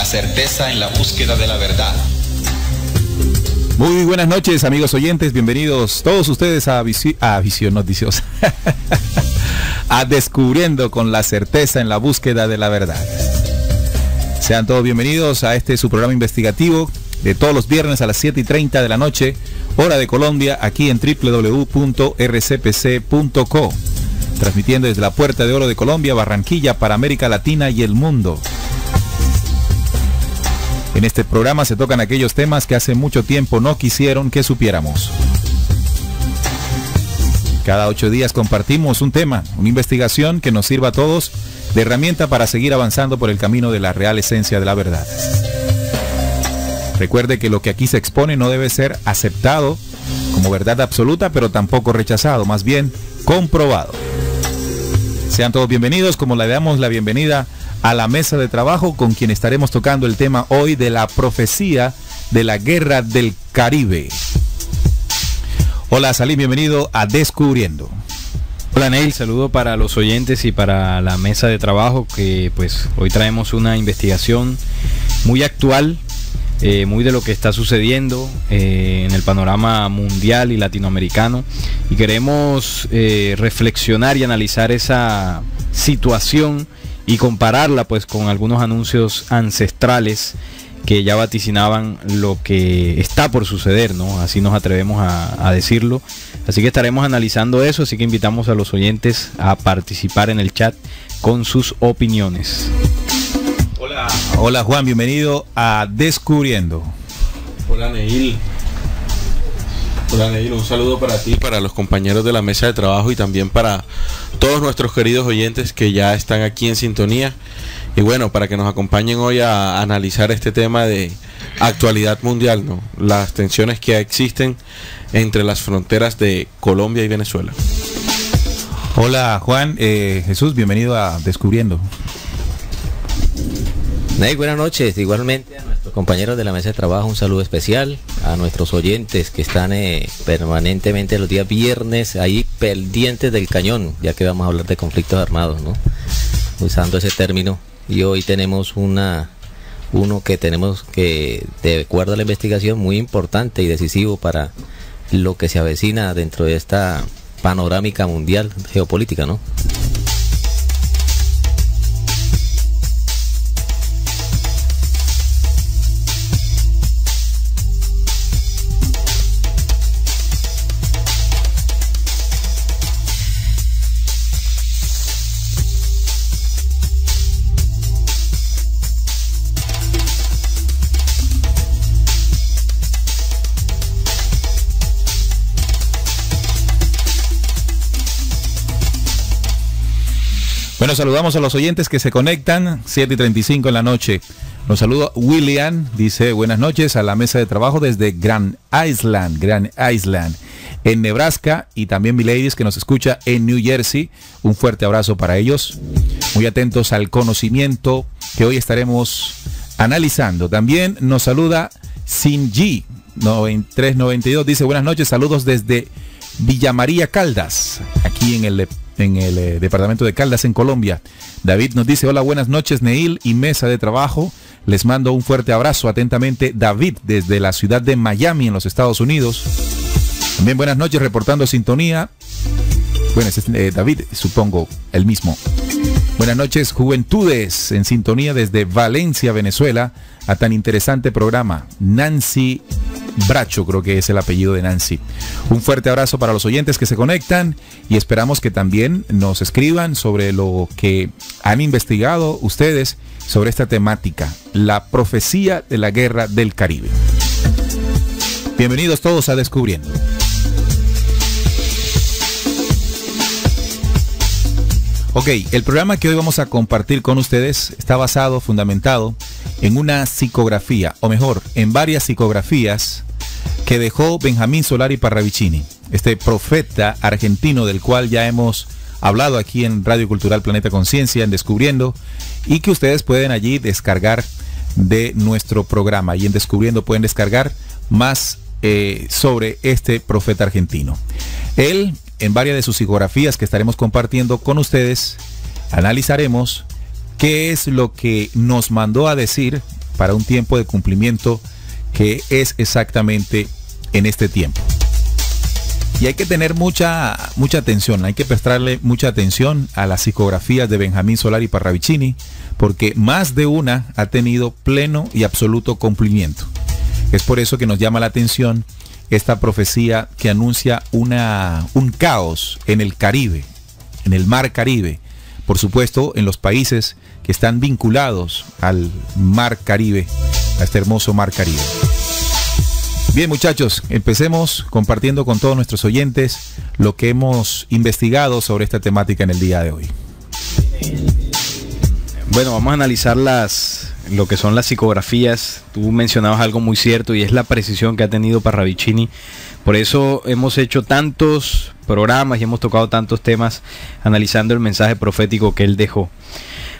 certeza en la búsqueda de la verdad. Muy buenas noches, amigos oyentes, bienvenidos todos ustedes a Visión Noticiosa, a Descubriendo con la certeza en la búsqueda de la verdad. Sean todos bienvenidos a su programa investigativo de todos los viernes a las 7:30 de la noche, hora de Colombia, aquí en www.rcpc.co, transmitiendo desde la Puerta de Oro de Colombia, Barranquilla, para América Latina y el mundo. En este programa se tocan aquellos temas que hace mucho tiempo no quisieron que supiéramos. Cada 8 días compartimos un tema, una investigación que nos sirva a todos de herramienta para seguir avanzando por el camino de la real esencia de la verdad. Recuerde que lo que aquí se expone no debe ser aceptado como verdad absoluta, pero tampoco rechazado, más bien comprobado. Sean todos bienvenidos, como le damos la bienvenida a la mesa de trabajo, con quien estaremos tocando el tema hoy de la profecía de la Guerra del Caribe. Hola Salim, bienvenido a Descubriendo. Hola Neil, saludo para los oyentes y para la mesa de trabajo, que pues hoy traemos una investigación muy actual, muy de lo que está sucediendo en el panorama mundial y latinoamericano, y queremos reflexionar y analizar esa situación y compararla pues con algunos anuncios ancestrales que ya vaticinaban lo que está por suceder, ¿no? Así nos atrevemos a decirlo. Así que estaremos analizando eso, así que invitamos a los oyentes a participar en el chat con sus opiniones. Hola Juan, bienvenido a Descubriendo. Hola Neil. Hola Neil, un saludo para ti, para los compañeros de la mesa de trabajo y también para todos nuestros queridos oyentes que ya están aquí en sintonía. Y bueno, para que nos acompañen hoy a analizar este tema de actualidad mundial, ¿no? Las tensiones que existen entre las fronteras de Colombia y Venezuela. Hola Juan, Jesús, bienvenido a Descubriendo. Hey, buenas noches, igualmente a nuestros compañeros de la mesa de trabajo, un saludo especial a nuestros oyentes que están permanentemente los días viernes ahí pendientes del cañón, ya que vamos a hablar de conflictos armados, ¿no? Usando ese término, y hoy tenemos uno que tenemos que, de acuerdo a la investigación, muy importante y decisivo para lo que se avecina dentro de esta panorámica mundial geopolítica, ¿no? Bueno, saludamos a los oyentes que se conectan, 7:35 en la noche. Nos saluda William, dice buenas noches a la mesa de trabajo desde Grand Island, en Nebraska, y también Miladies, que nos escucha en New Jersey. Un fuerte abrazo para ellos. Muy atentos al conocimiento que hoy estaremos analizando. También nos saluda Sinji 9392, dice buenas noches, saludos desde Villa María Caldas, aquí en el departamento de Caldas, en Colombia. David nos dice hola, buenas noches Neil y mesa de trabajo, les mando un fuerte abrazo, atentamente David desde la ciudad de Miami en los Estados Unidos. También buenas noches, reportando sintonía. Bueno, ese es David, supongo el mismo. Buenas noches, Juventudes en sintonía desde Valencia, Venezuela, a tan interesante programa. Nancy Bracho, creo que es el apellido de Nancy. Un fuerte abrazo para los oyentes que se conectan y esperamos que también nos escriban sobre lo que han investigado ustedes sobre esta temática, la profecía de la Guerra del Caribe. Bienvenidos todos a Descubriendo. Ok, el programa que hoy vamos a compartir con ustedes está basado, fundamentado en una psicografía, o mejor, en varias psicografías que dejó Benjamín Solari Parravicini, este profeta argentino del cual ya hemos hablado aquí en Radio Cultural Planeta Conciencia, en Descubriendo, y que ustedes pueden allí descargar de nuestro programa. Y en Descubriendo pueden descargar más sobre este profeta argentino. Él, en varias de sus psicografías que estaremos compartiendo con ustedes, analizaremos qué es lo que nos mandó a decir para un tiempo de cumplimiento que es exactamente en este tiempo. Y hay que tener mucha atención, hay que prestarle mucha atención a las psicografías de Benjamín Solari Parravicini, porque más de una ha tenido pleno y absoluto cumplimiento. Es por eso que nos llama la atención esta profecía que anuncia un caos en el Caribe, en el Mar Caribe, por supuesto en los países que están vinculados al Mar Caribe, a este hermoso Mar Caribe. Bien, muchachos, empecemos compartiendo con todos nuestros oyentes lo que hemos investigado sobre esta temática en el día de hoy. Bueno, vamos a analizar lo que son las psicografías. Tú mencionabas algo muy cierto y es la precisión que ha tenido Parravicini. Por eso hemos hecho tantos programas y hemos tocado tantos temas analizando el mensaje profético que él dejó.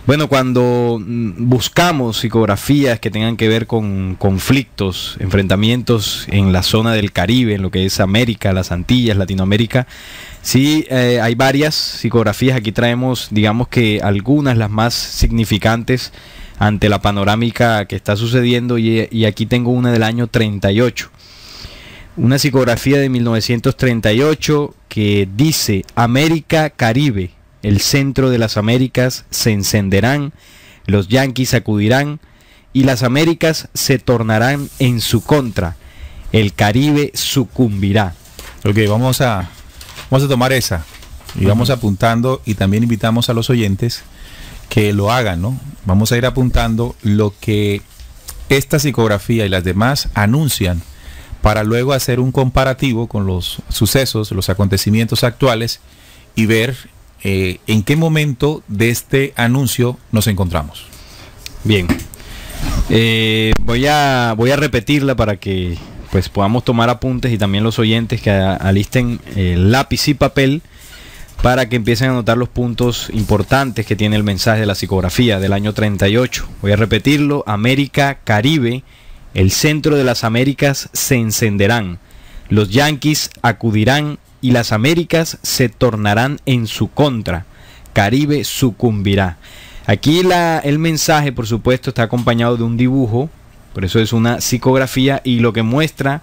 Bueno, cuando buscamos psicografías que tengan que ver con conflictos, enfrentamientos en la zona del Caribe, en lo que es América, las Antillas, Latinoamérica, sí hay varias psicografías. Aquí traemos, digamos que algunas, las más significantes ante la panorámica que está sucediendo, y aquí tengo una del año 38. Una psicografía de 1938 que dice: América Caribe, el centro de las Américas se encenderán, los yanquis acudirán y las Américas se tornarán en su contra. El Caribe sucumbirá. Ok, vamos a tomar esa y vamos apuntando, y también invitamos a los oyentes que lo hagan, ¿no? Vamos a ir apuntando lo que esta psicografía y las demás anuncian, para luego hacer un comparativo con los sucesos, los acontecimientos actuales, y ver en qué momento de este anuncio nos encontramos. Bien, voy a repetirla para que pues podamos tomar apuntes, y también los oyentes que alisten lápiz y papel para que empiecen a anotar los puntos importantes que tiene el mensaje de la psicografía del año 38. Voy a repetirlo: América Caribe, el centro de las Américas se encenderán, los yanquis acudirán y las Américas se tornarán en su contra. Caribe sucumbirá. Aquí el mensaje, por supuesto, está acompañado de un dibujo, por eso es una psicografía, y lo que muestra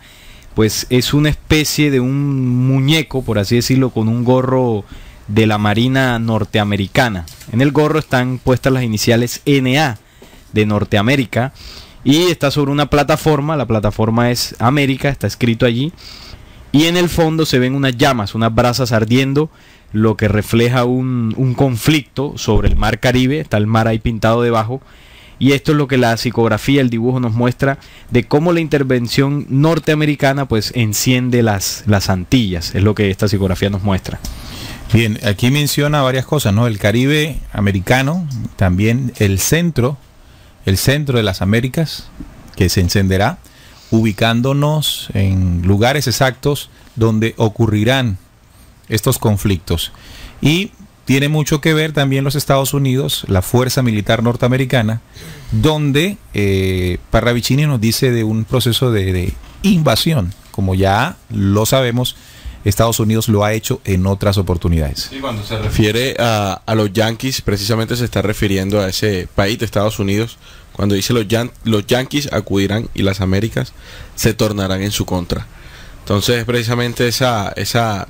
pues es una especie de un muñeco, por así decirlo, con un gorro de la Marina norteamericana. En el gorro están puestas las iniciales NA de Norteamérica, y está sobre una plataforma. La plataforma es América, está escrito allí, y en el fondo se ven unas llamas, unas brasas ardiendo, lo que refleja un conflicto sobre el Mar Caribe. Está el mar ahí pintado debajo, y esto es lo que la psicografía, el dibujo, nos muestra de cómo la intervención norteamericana pues enciende las Antillas. Es lo que esta psicografía nos muestra. Bien, aquí menciona varias cosas, ¿no? El Caribe americano, también el centro de las Américas, que se encenderá, ubicándonos en lugares exactos donde ocurrirán estos conflictos. Y tiene mucho que ver también los Estados Unidos, la fuerza militar norteamericana, donde Parravicini nos dice de un proceso de invasión. Como ya lo sabemos, Estados Unidos lo ha hecho en otras oportunidades. Sí, cuando se refiere a los yanquis, precisamente se está refiriendo a ese país de Estados Unidos, cuando dice los yanquis acudirán y las Américas se tornarán en su contra. Entonces es precisamente esa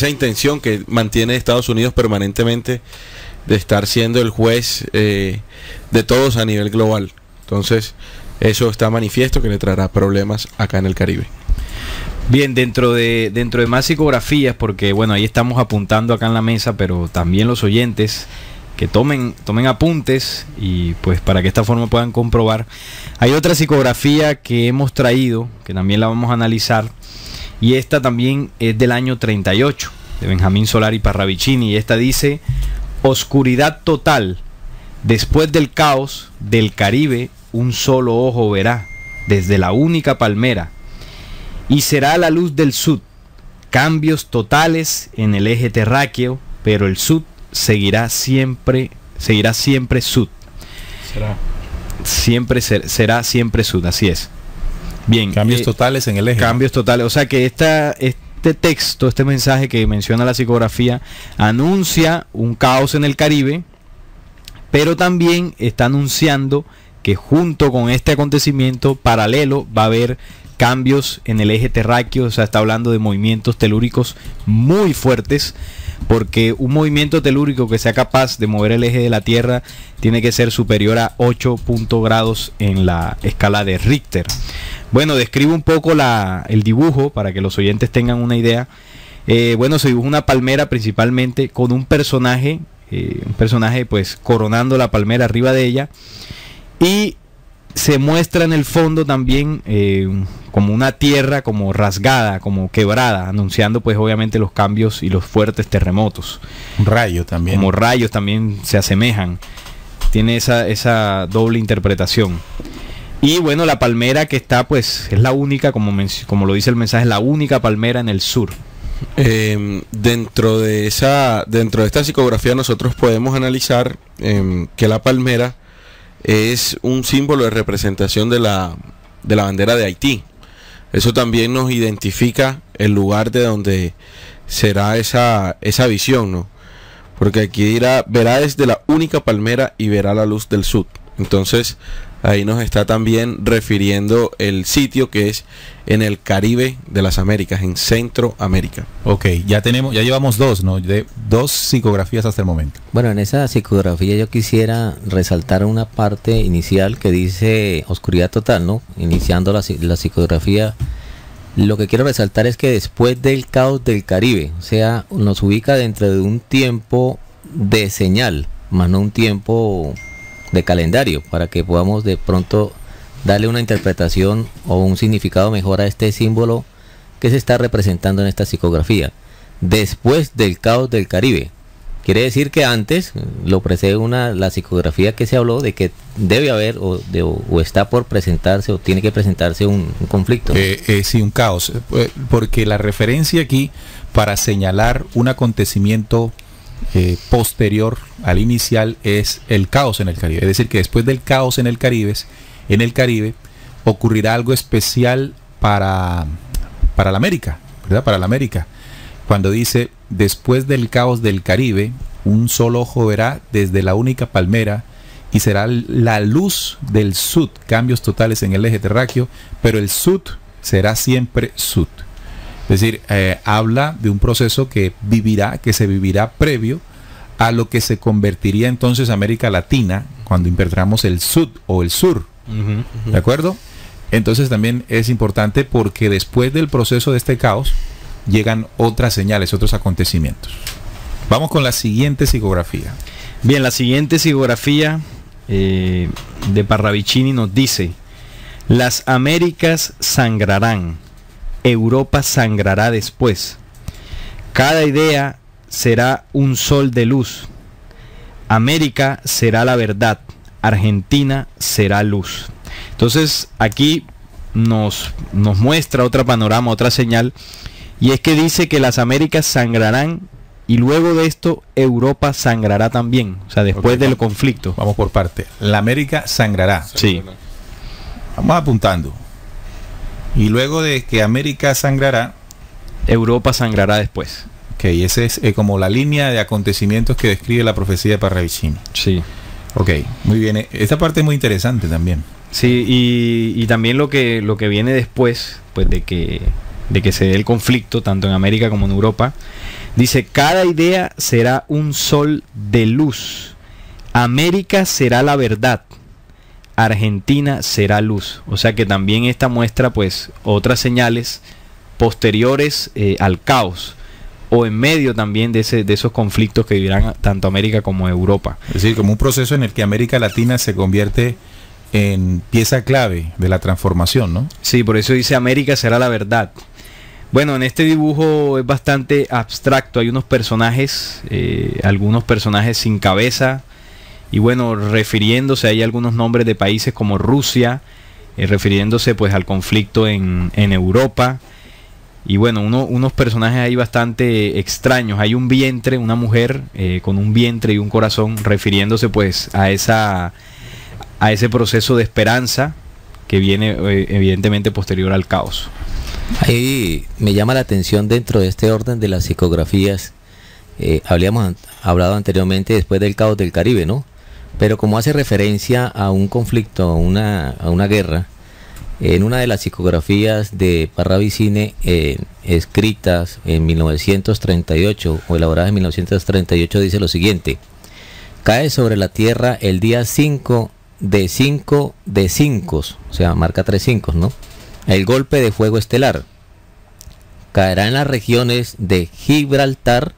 intención que mantiene Estados Unidos permanentemente de estar siendo el juez de todos a nivel global. Entonces eso está manifiesto, que le traerá problemas acá en el Caribe. Bien, dentro de más psicografías, porque bueno, ahí estamos apuntando acá en la mesa, pero también los oyentes que tomen apuntes, y pues para que de esta forma puedan comprobar. Hay otra psicografía que hemos traído, que también la vamos a analizar, y esta también es del año 38, de Benjamín Solari Parravicini, y esta dice: oscuridad total, después del caos del Caribe, un solo ojo verá, desde la única palmera, y será la luz del sud, cambios totales en el eje terráqueo, pero el sud seguirá siempre sud. Será siempre sud, así es. Bien, cambios totales en el eje. Cambios totales, o sea que este texto, este mensaje que menciona la psicografía, anuncia un caos en el Caribe, pero también está anunciando que junto con este acontecimiento paralelo va a haber cambios en el eje terráqueo, o sea, está hablando de movimientos telúricos muy fuertes, porque un movimiento telúrico que sea capaz de mover el eje de la Tierra tiene que ser superior a 8 grados en la escala de Richter. Bueno, describo un poco el dibujo para que los oyentes tengan una idea. Bueno, se dibuja una palmera principalmente con un personaje pues coronando la palmera arriba de ella, y se muestra en el fondo también como una tierra como rasgada, como quebrada, anunciando pues obviamente los cambios y los fuertes terremotos. Un rayo también. Como rayos también se asemejan. Tiene esa doble interpretación. Y bueno, la palmera que está pues es la única, como lo dice el mensaje, es la única palmera en el sur. Dentro de esta psicografía nosotros podemos analizar que la palmera es un símbolo de representación de la bandera de Haití. Eso también nos identifica el lugar de donde será esa visión, ¿no? Porque aquí verá desde la única palmera y verá la luz del sur. Entonces ahí nos está también refiriendo el sitio que es en el Caribe de las Américas, en Centroamérica. Ok, ya llevamos dos, ¿no? Dos psicografías hasta el momento. Bueno, en esa psicografía yo quisiera resaltar una parte inicial que dice oscuridad total, ¿no? Iniciando la psicografía, lo que quiero resaltar es que después del caos del Caribe, o sea, nos ubica dentro de un tiempo de señal, más no un tiempo de calendario, para que podamos de pronto darle una interpretación o un significado mejor a este símbolo que se está representando en esta psicografía. Después del caos del Caribe, quiere decir que antes lo precede la psicografía que se habló de que debe haber o está por presentarse o tiene que presentarse un conflicto. Sí, un caos, porque la referencia aquí para señalar un acontecimiento posterior al inicial es el caos en el Caribe. Es decir, que después del caos en el Caribe ocurrirá algo especial para la América, ¿verdad? Para la América. Cuando dice, después del caos del Caribe, un solo ojo verá desde la única palmera y será la luz del sud, cambios totales en el eje terráqueo, pero el sud será siempre sud. Es decir, habla de un proceso que se vivirá previo a lo que se convertiría entonces América Latina cuando invertamos el sud o el sur. ¿De acuerdo? Entonces también es importante porque después del proceso de este caos llegan otras señales, otros acontecimientos. Vamos con la siguiente psicografía. Bien, la siguiente psicografía de Parravicini nos dice: las Américas sangrarán, Europa sangrará después. Cada idea será un sol de luz. América será la verdad. Argentina será luz. Entonces aquí nos muestra otra panorama, otra señal, y es que dice que las Américas sangrarán y luego de esto Europa sangrará también, o sea, después del conflicto. Vamos por parte. La América sangrará. Sí. Vamos apuntando. Y luego de que América sangrará, Europa sangrará después. Ok, esa es como la línea de acontecimientos que describe la profecía de Parravicini. Sí. Ok, muy bien. Esta parte es muy interesante también. Sí, y también lo que viene después, pues de que se dé el conflicto, tanto en América como en Europa, dice: cada idea será un sol de luz. América será la verdad. Argentina será luz. O sea que también esta muestra pues otras señales posteriores al caos, o en medio también de esos conflictos que vivirán tanto América como Europa. Es decir, como un proceso en el que América Latina se convierte en pieza clave de la transformación, ¿no? Sí, por eso dice América será la verdad. Bueno, en este dibujo es bastante abstracto. Hay unos personajes, algunos personajes sin cabeza, y bueno, refiriéndose, hay algunos nombres de países como Rusia, refiriéndose pues al conflicto en Europa. Y bueno, unos personajes ahí bastante extraños. Hay un vientre, una mujer con un vientre y un corazón, refiriéndose pues a ese proceso de esperanza que viene evidentemente posterior al caos. Ahí me llama la atención dentro de este orden de las psicografías. Habíamos hablado anteriormente después del caos del Caribe, ¿no? pero como hace referencia a un conflicto, a una guerra, en una de las psicografías de Parravicini escritas en 1938 o elaboradas en 1938 dice lo siguiente: cae sobre la Tierra el día 5 de 5 de 5, o sea, marca 3 5, ¿no? El golpe de fuego estelar caerá en las regiones de Gibraltar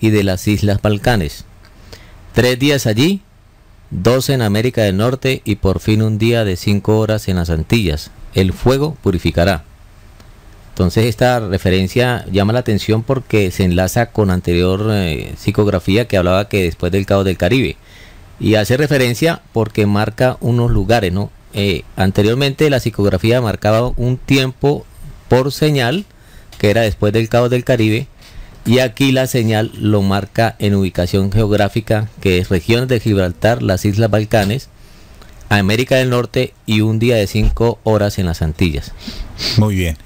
y de las Islas Balcanes. 3 días allí, 12 en América del Norte y por fin un día de 5 horas en las Antillas. El fuego purificará. Entonces esta referencia llama la atención porque se enlaza con anterior psicografía que hablaba que después del caos del Caribe. Y hace referencia porque marca unos lugares, ¿no? Anteriormente la psicografía marcaba un tiempo por señal, que era después del caos del Caribe, y aquí la señal lo marca en ubicación geográfica, que es regiones de Gibraltar, las Islas Balcanes, América del Norte y un día de 5 horas en las Antillas. Muy bien.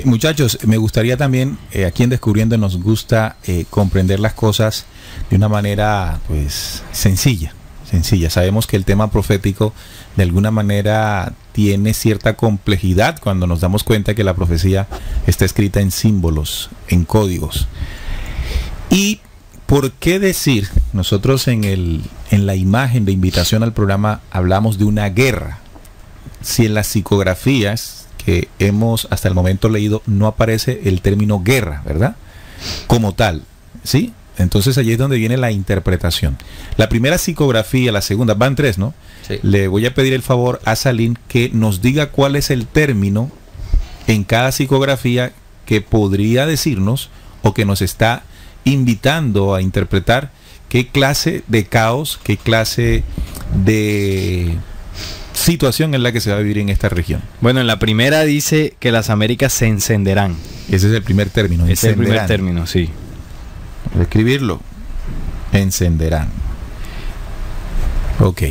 Muchachos, me gustaría también, aquí en Descubriendo nos gusta comprender las cosas de una manera pues sencilla. Sabemos que el tema profético de alguna manera tiene cierta complejidad cuando nos damos cuenta que la profecía está escrita en símbolos, en códigos. ¿Y por qué decir? Nosotros en la imagen de invitación al programa hablamos de una guerra. Si en las psicografías que hemos hasta el momento leído no aparece el término guerra, ¿verdad? Como tal, ¿sí? Entonces allí es donde viene la interpretación. La primera psicografía, la segunda, van 3, ¿no? Sí. Le voy a pedir el favor a Salim que nos diga cuál es el término en cada psicografía que podría decirnos o que nos está invitando a interpretar qué clase de caos, qué clase de situación es la que se va a vivir en esta región. Bueno, en la primera dice que las Américas se encenderán. Ese es el primer término. Ese es el primer término, sí. Voy a escribirlo. Encenderán. Ok.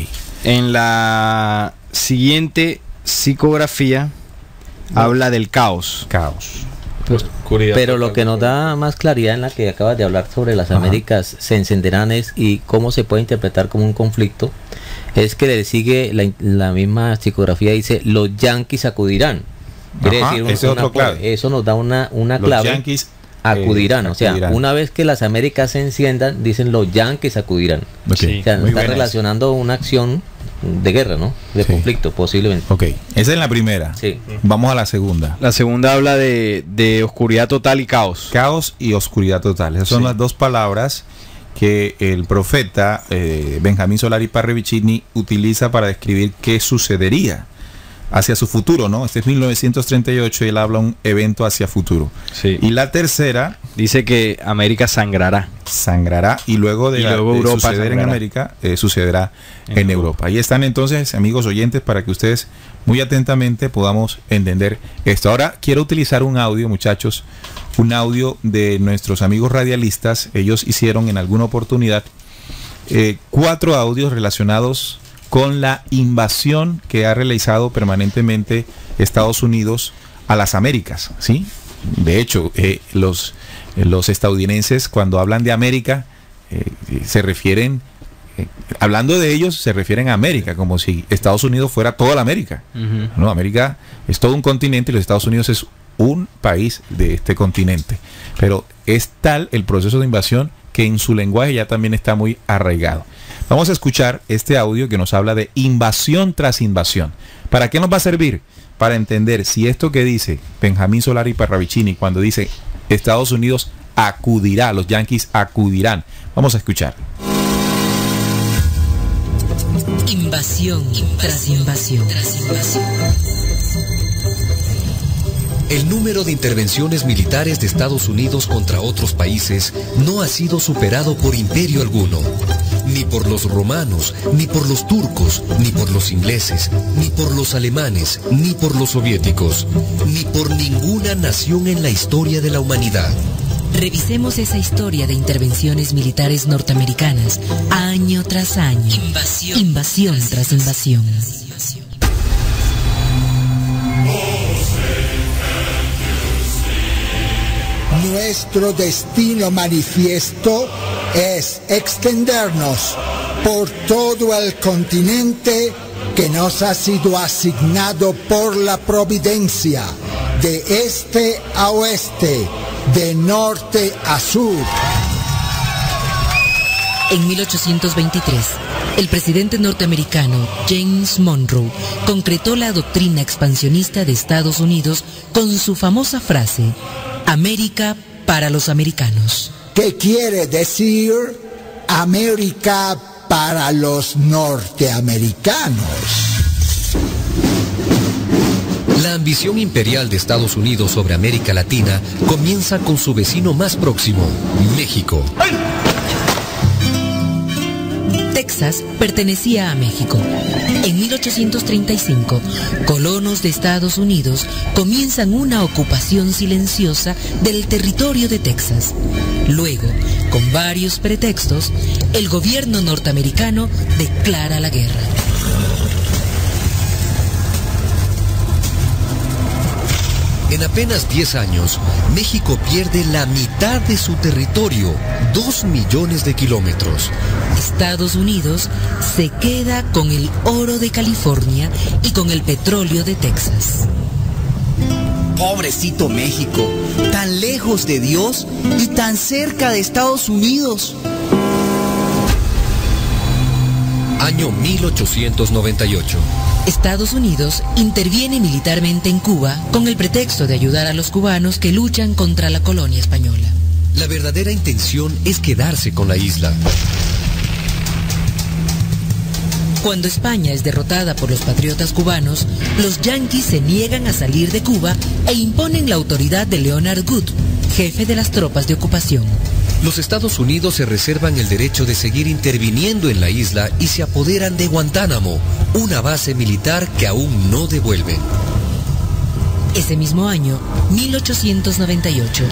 En la siguiente psicografía habla del caos. Caos. Pero lo que nos da más claridad en la que acabas de hablar sobre las Américas se encenderán y cómo se puede interpretar como un conflicto, es que le sigue la misma psicografía, dice los yanquis acudirán. Quiere decir eso nos da una clave. Los yanquis acudirán, o sea, una vez que las Américas se enciendan, dicen los yanquis acudirán. Okay. O sea, está relacionando una acción de guerra, ¿no? De conflicto, posiblemente. Ok, esa es la primera. Sí. Vamos a la segunda. La segunda habla de oscuridad total y caos. Caos y oscuridad total. Esas son las dos palabras que el profeta Benjamín Solari Parravicini utiliza para describir qué sucedería hacia su futuro, ¿no? Este es 1938 y él habla un evento hacia futuro. Sí. Y la tercera dice que América sangrará. Sangrará y luego de Europa suceder sangrará en América, sucederá en Europa. Ahí están entonces, amigos oyentes, para que ustedes muy atentamente podamos entender esto. Ahora quiero utilizar un audio, muchachos, un audio de nuestros amigos radialistas. Ellos hicieron en alguna oportunidad 4 audios relacionados con la invasión que ha realizado permanentemente Estados Unidos a las Américas, ¿sí? De hecho, los estadounidenses cuando hablan de América se refieren, hablando de ellos, se refieren a América, como si Estados Unidos fuera toda la América. No, América es todo un continente y los Estados Unidos es un país de este continente. Pero es tal el proceso de invasión que en su lenguaje ya también está muy arraigado. Vamos a escuchar este audio que nos habla de invasión tras invasión. ¿Para qué nos va a servir? Para entender si esto que dice Benjamín Solari Parravicini cuando dice Estados Unidos acudirá, los yanquis acudirán. Vamos a escuchar. Invasión tras invasión. El número de intervenciones militares de Estados Unidos contra otros países no ha sido superado por imperio alguno, ni por los romanos, ni por los turcos, ni por los ingleses, ni por los alemanes, ni por los soviéticos, ni por ninguna nación en la historia de la humanidad. Revisemos esa historia de intervenciones militares norteamericanas, año tras año, invasión tras invasión. Nuestro destino manifiesto es extendernos por todo el continente que nos ha sido asignado por la providencia, de este a oeste, de norte a sur. En 1823, el presidente norteamericano James Monroe concretó la doctrina expansionista de Estados Unidos con su famosa frase, América para los americanos. ¿Qué quiere decir América para los norteamericanos? La ambición imperial de Estados Unidos sobre América Latina comienza con su vecino más próximo, México. Texas pertenecía a México. En 1835, colonos de Estados Unidos comienzan una ocupación silenciosa del territorio de Texas. Luego, con varios pretextos, el gobierno norteamericano declara la guerra. En apenas 10 años, México pierde la mitad de su territorio, 2 millones de kilómetros. Estados Unidos se queda con el oro de California y con el petróleo de Texas. Pobrecito México, tan lejos de Dios y tan cerca de Estados Unidos. Año 1898. Estados Unidos interviene militarmente en Cuba con el pretexto de ayudar a los cubanos que luchan contra la colonia española. La verdadera intención es quedarse con la isla. Cuando España es derrotada por los patriotas cubanos, los yanquis se niegan a salir de Cuba e imponen la autoridad de Leonard Wood, jefe de las tropas de ocupación. Los Estados Unidos se reservan el derecho de seguir interviniendo en la isla y se apoderan de Guantánamo, una base militar que aún no devuelven. Ese mismo año, 1898,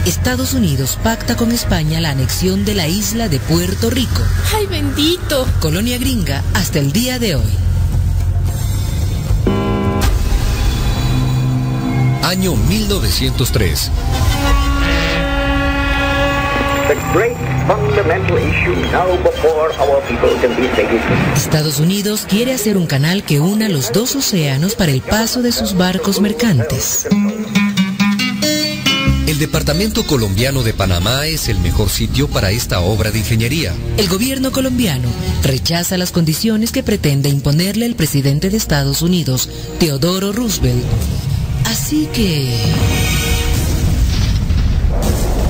Estados Unidos pacta con España la anexión de la isla de Puerto Rico. ¡Ay, bendito! Colonia gringa hasta el día de hoy. Año 1903. Estados Unidos quiere hacer un canal que una los dos océanos para el paso de sus barcos mercantes. El departamento colombiano de Panamá es el mejor sitio para esta obra de ingeniería. El gobierno colombiano rechaza las condiciones que pretende imponerle el presidente de Estados Unidos, Teodoro Roosevelt. Así que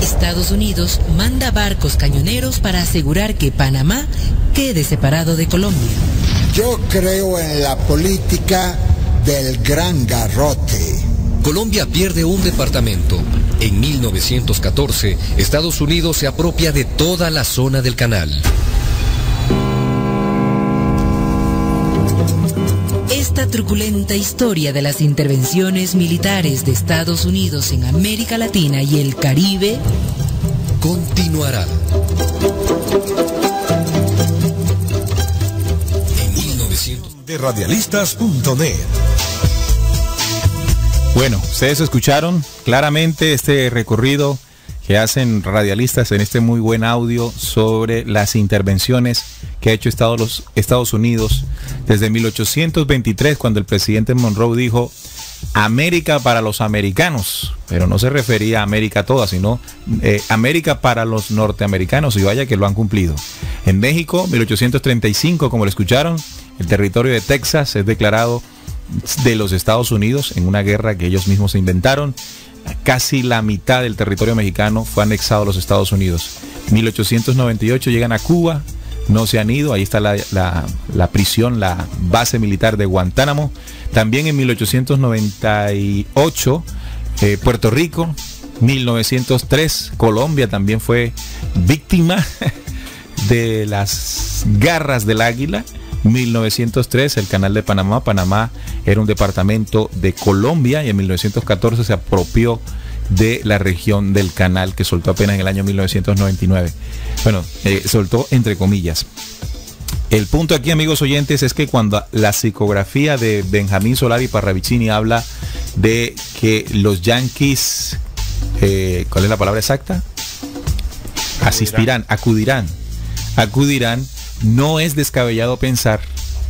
Estados Unidos manda barcos cañoneros para asegurar que Panamá quede separado de Colombia. Yo creo en la política del gran garrote. Colombia pierde un departamento. En 1914, Estados Unidos se apropia de toda la zona del canal. Esta truculenta historia de las intervenciones militares de Estados Unidos en América Latina y el Caribe continuará. En 1900 de radialistas.net. Bueno, ustedes escucharon claramente este recorrido que hacen radialistas en este muy buen audio sobre las intervenciones que ha hecho Estados Unidos desde 1823, cuando el presidente Monroe dijo América para los americanos, pero no se refería a América toda, sino América para los norteamericanos, y vaya que lo han cumplido. En México, 1835, como lo escucharon, el territorio de Texas es declarado de los Estados Unidos en una guerra que ellos mismos se inventaron. Casi la mitad del territorio mexicano fue anexado a los Estados Unidos. 1898 llegan a Cuba, no se han ido, ahí está la prisión, la base militar de Guantánamo. También en 1898 Puerto Rico. 1903 Colombia también fue víctima de las garras del águila. 1903 el canal de Panamá. Panamá era un departamento de Colombia y en 1914 se apropió de la región del canal, que soltó apenas en el año 1999. Bueno, soltó entre comillas. El punto aquí, amigos oyentes, es que cuando la psicografía de Benjamín Solari Parravicini habla de que los yanquis, ¿cuál es la palabra exacta? Acudirán no es descabellado pensar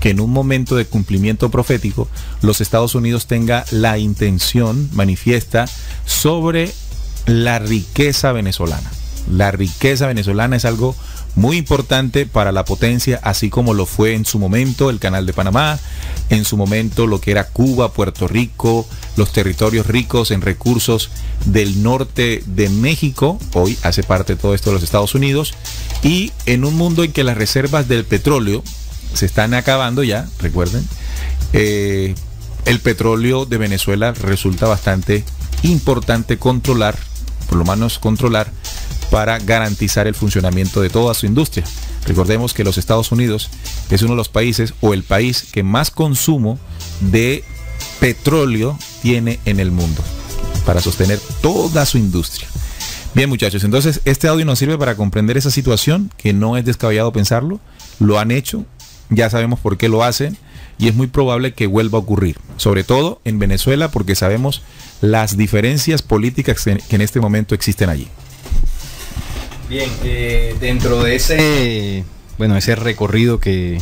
que en un momento de cumplimiento profético los Estados Unidos tenga la intención manifiesta sobre la riqueza venezolana. La riqueza venezolana es algo muy importante para la potencia, así como lo fue en su momento el Canal de Panamá, en su momento lo que era Cuba, Puerto Rico, los territorios ricos en recursos del norte de México. Hoy hace parte de todo esto de los Estados Unidos, y en un mundo en que las reservas del petróleo se están acabando ya, recuerden, el petróleo de Venezuela resulta bastante importante controlar, por lo menos controlar, para garantizar el funcionamiento de toda su industria. Recordemos que los Estados Unidos es uno de los países, o el país que más consumo de petróleo tiene en el mundo para sostener toda su industria. Bien, muchachos, entonces este audio nos sirve para comprender esa situación, que no es descabellado pensarlo. Lo han hecho, ya sabemos por qué lo hacen, y es muy probable que vuelva a ocurrir, sobre todo en Venezuela, porque sabemos las diferencias políticas que en este momento existen allí. Bien, dentro de ese recorrido que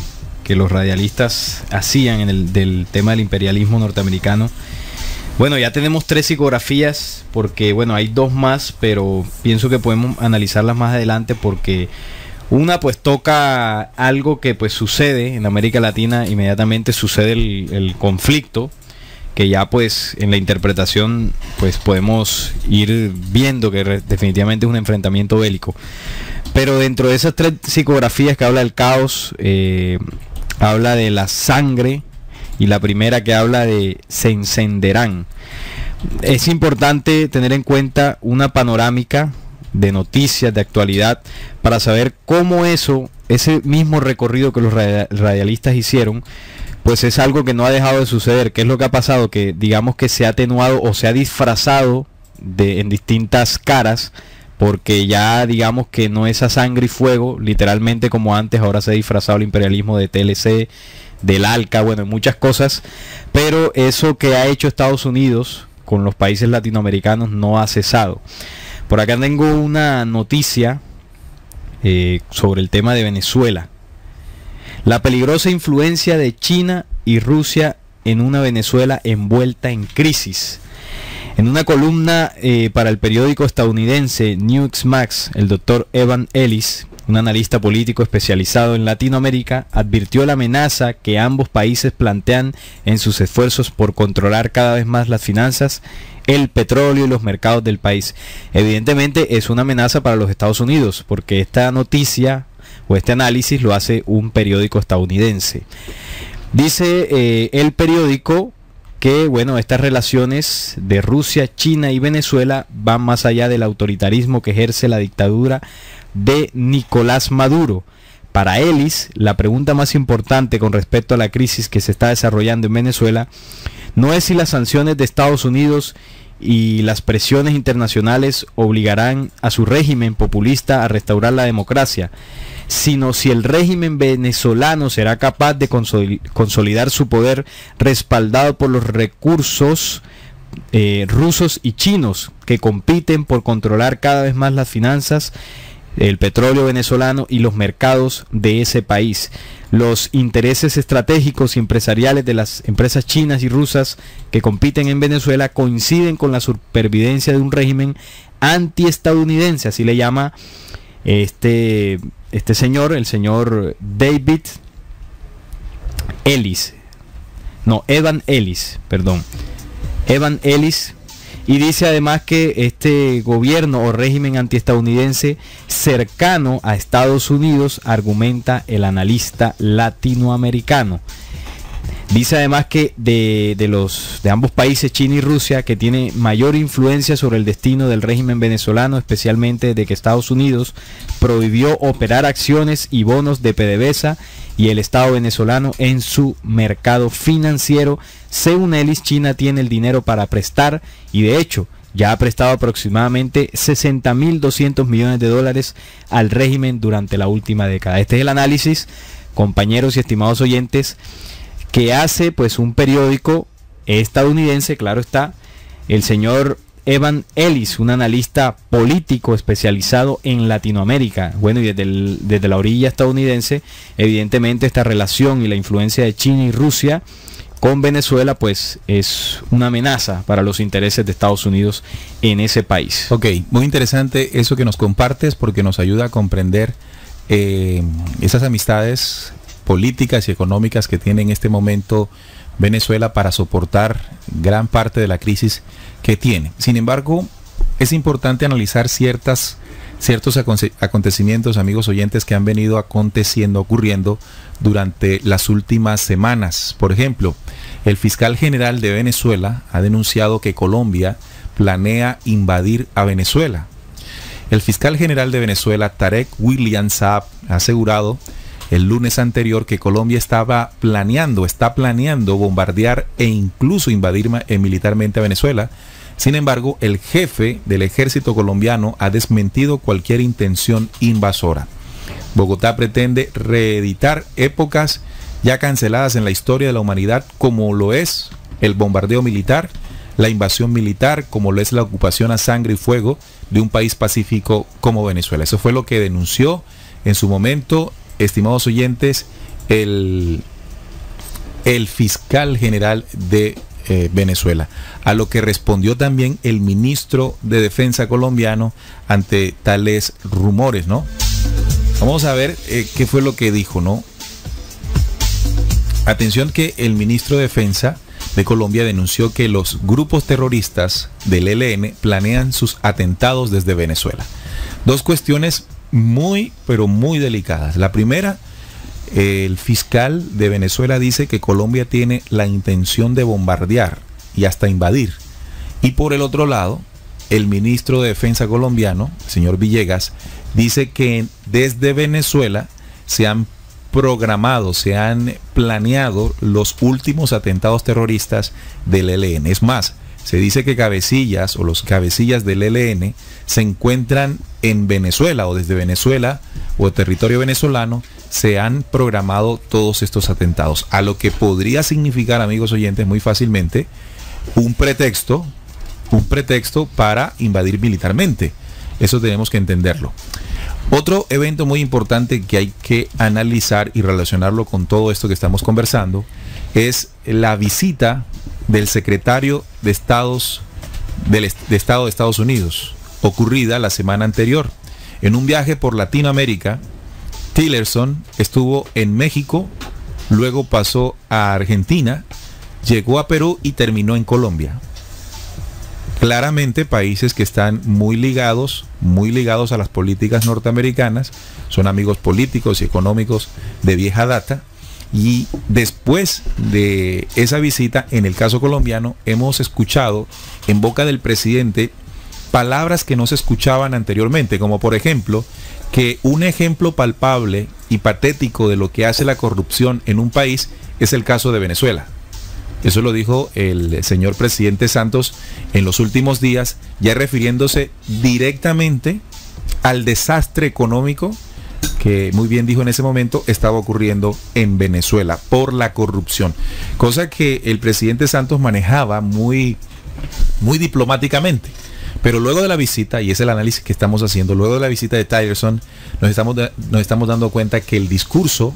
los radialistas hacían del tema del imperialismo norteamericano, bueno, ya tenemos 3 psicografías, porque bueno, hay 2 más, pero pienso que podemos analizarlas más adelante, porque una pues toca algo que pues sucede en América Latina. Inmediatamente sucede el conflicto, que ya pues en la interpretación pues podemos ir viendo que definitivamente es un enfrentamiento bélico. Pero dentro de esas 3 psicografías que habla del caos, habla de la sangre, y la primera que habla de se encenderán. Es importante tener en cuenta una panorámica de noticias, de actualidad, para saber cómo ese mismo recorrido que los radialistas hicieron, pues es algo que no ha dejado de suceder. ¿Qué es lo que ha pasado? Que digamos que se ha atenuado o se ha disfrazado en distintas caras, porque ya digamos que no es a sangre y fuego, literalmente como antes. Ahora se ha disfrazado el imperialismo de TLC, del ALCA, bueno, muchas cosas, pero eso que ha hecho Estados Unidos con los países latinoamericanos no ha cesado. Por acá tengo una noticia sobre el tema de Venezuela. La peligrosa influencia de China y Rusia en una Venezuela envuelta en crisis. En una columna para el periódico estadounidense Newsmax, el doctor Evan Ellis, un analista político especializado en Latinoamérica, advirtió la amenaza que ambos países plantean en sus esfuerzos por controlar cada vez más las finanzas, el petróleo y los mercados del país. Evidentemente es una amenaza para los Estados Unidos, porque esta noticia o este análisis lo hace un periódico estadounidense. Dice el periódico que bueno, estas relaciones de Rusia, China y Venezuela van más allá del autoritarismo que ejerce la dictadura de Nicolás Maduro. Para Ellis, la pregunta más importante con respecto a la crisis que se está desarrollando en Venezuela no es si las sanciones de Estados Unidos y las presiones internacionales obligarán a su régimen populista a restaurar la democracia, sino si el régimen venezolano será capaz de consolidar su poder respaldado por los recursos rusos y chinos, que compiten por controlar cada vez más las finanzas, el petróleo venezolano y los mercados de ese país. Los intereses estratégicos y empresariales de las empresas chinas y rusas que compiten en Venezuela coinciden con la supervivencia de un régimen antiestadounidense, así le llama este señor, el señor David Ellis, Evan Ellis, Evan Ellis. Y dice además que este gobierno o régimen antiestadounidense cercano a Estados Unidos, argumenta el analista latinoamericano. Dice además que de ambos países, China y Rusia, que tiene mayor influencia sobre el destino del régimen venezolano, especialmente desde que Estados Unidos prohibió operar acciones y bonos de PDVSA y el Estado venezolano en su mercado financiero. Según Ellis, China tiene el dinero para prestar y de hecho ya ha prestado aproximadamente 60.200 millones de dólares al régimen durante la última década. Este es el análisis, compañeros y estimados oyentes, que hace pues un periódico estadounidense, claro está. El señor Evan Ellis, un analista político especializado en Latinoamérica. Bueno, y desde la orilla estadounidense, evidentemente esta relación y la influencia de China y Rusia con Venezuela pues es una amenaza para los intereses de Estados Unidos en ese país. Ok, muy interesante eso que nos compartes, porque nos ayuda a comprender esas amistades políticas y económicas que tiene en este momento Venezuela para soportar gran parte de la crisis que tiene. Sin embargo, es importante analizar ciertos acontecimientos, amigos oyentes, que han venido ocurriendo durante las últimas semanas. Por ejemplo, el fiscal general de Venezuela ha denunciado que Colombia planea invadir a Venezuela. El fiscal general de Venezuela, Tarek William Saab, ha asegurado el lunes anterior que Colombia está planeando bombardear e incluso invadir militarmente a Venezuela. Sin embargo, el jefe del ejército colombiano ha desmentido cualquier intención invasora. Bogotá pretende reeditar épocas ya canceladas en la historia de la humanidad, como lo es el bombardeo militar, la invasión militar, como lo es la ocupación a sangre y fuego de un país pacífico como Venezuela. Eso fue lo que denunció en su momento, estimados oyentes, el fiscal general de Venezuela, a lo que respondió también el ministro de Defensa colombiano ante tales rumores, ¿no? Vamos a ver qué fue lo que dijo, ¿no? Atención, que el ministro de Defensa de Colombia denunció que los grupos terroristas del ELN planean sus atentados desde Venezuela. Dos cuestiones muy, pero muy delicadas. La primera, el fiscal de Venezuela dice que Colombia tiene la intención de bombardear y hasta invadir. Y por el otro lado, el ministro de Defensa colombiano, el señor Villegas, dice que desde Venezuela se han planeado los últimos atentados terroristas del ELN. Es más, se dice que cabecillas o los cabecillas del ELN se encuentran en Venezuela, o desde Venezuela o territorio venezolano se han programado todos estos atentados, a lo que podría significar, amigos oyentes, muy fácilmente un pretexto para invadir militarmente. Eso tenemos que entenderlo. Otro evento muy importante que hay que analizar y relacionarlo con todo esto que estamos conversando es la visita del secretario de Estado de Estados Unidos, ocurrida la semana anterior. En un viaje por Latinoamérica, Tillerson estuvo en México, luego pasó a Argentina, llegó a Perú y terminó en Colombia. Claramente países que están muy ligados a las políticas norteamericanas, son amigos políticos y económicos de vieja data. Y después de esa visita, en el caso colombiano, hemos escuchado en boca del presidente palabras que no se escuchaban anteriormente, como por ejemplo, que un ejemplo palpable y patético de lo que hace la corrupción en un país es el caso de Venezuela. Eso lo dijo el señor presidente Santos en los últimos días, ya refiriéndose directamente al desastre económico que, muy bien dijo en ese momento, estaba ocurriendo en Venezuela por la corrupción. Cosa que el presidente Santos manejaba muy diplomáticamente. Pero luego de la visita, y es el análisis que estamos haciendo, luego de la visita de Tillerson, nos estamos dando cuenta que el discurso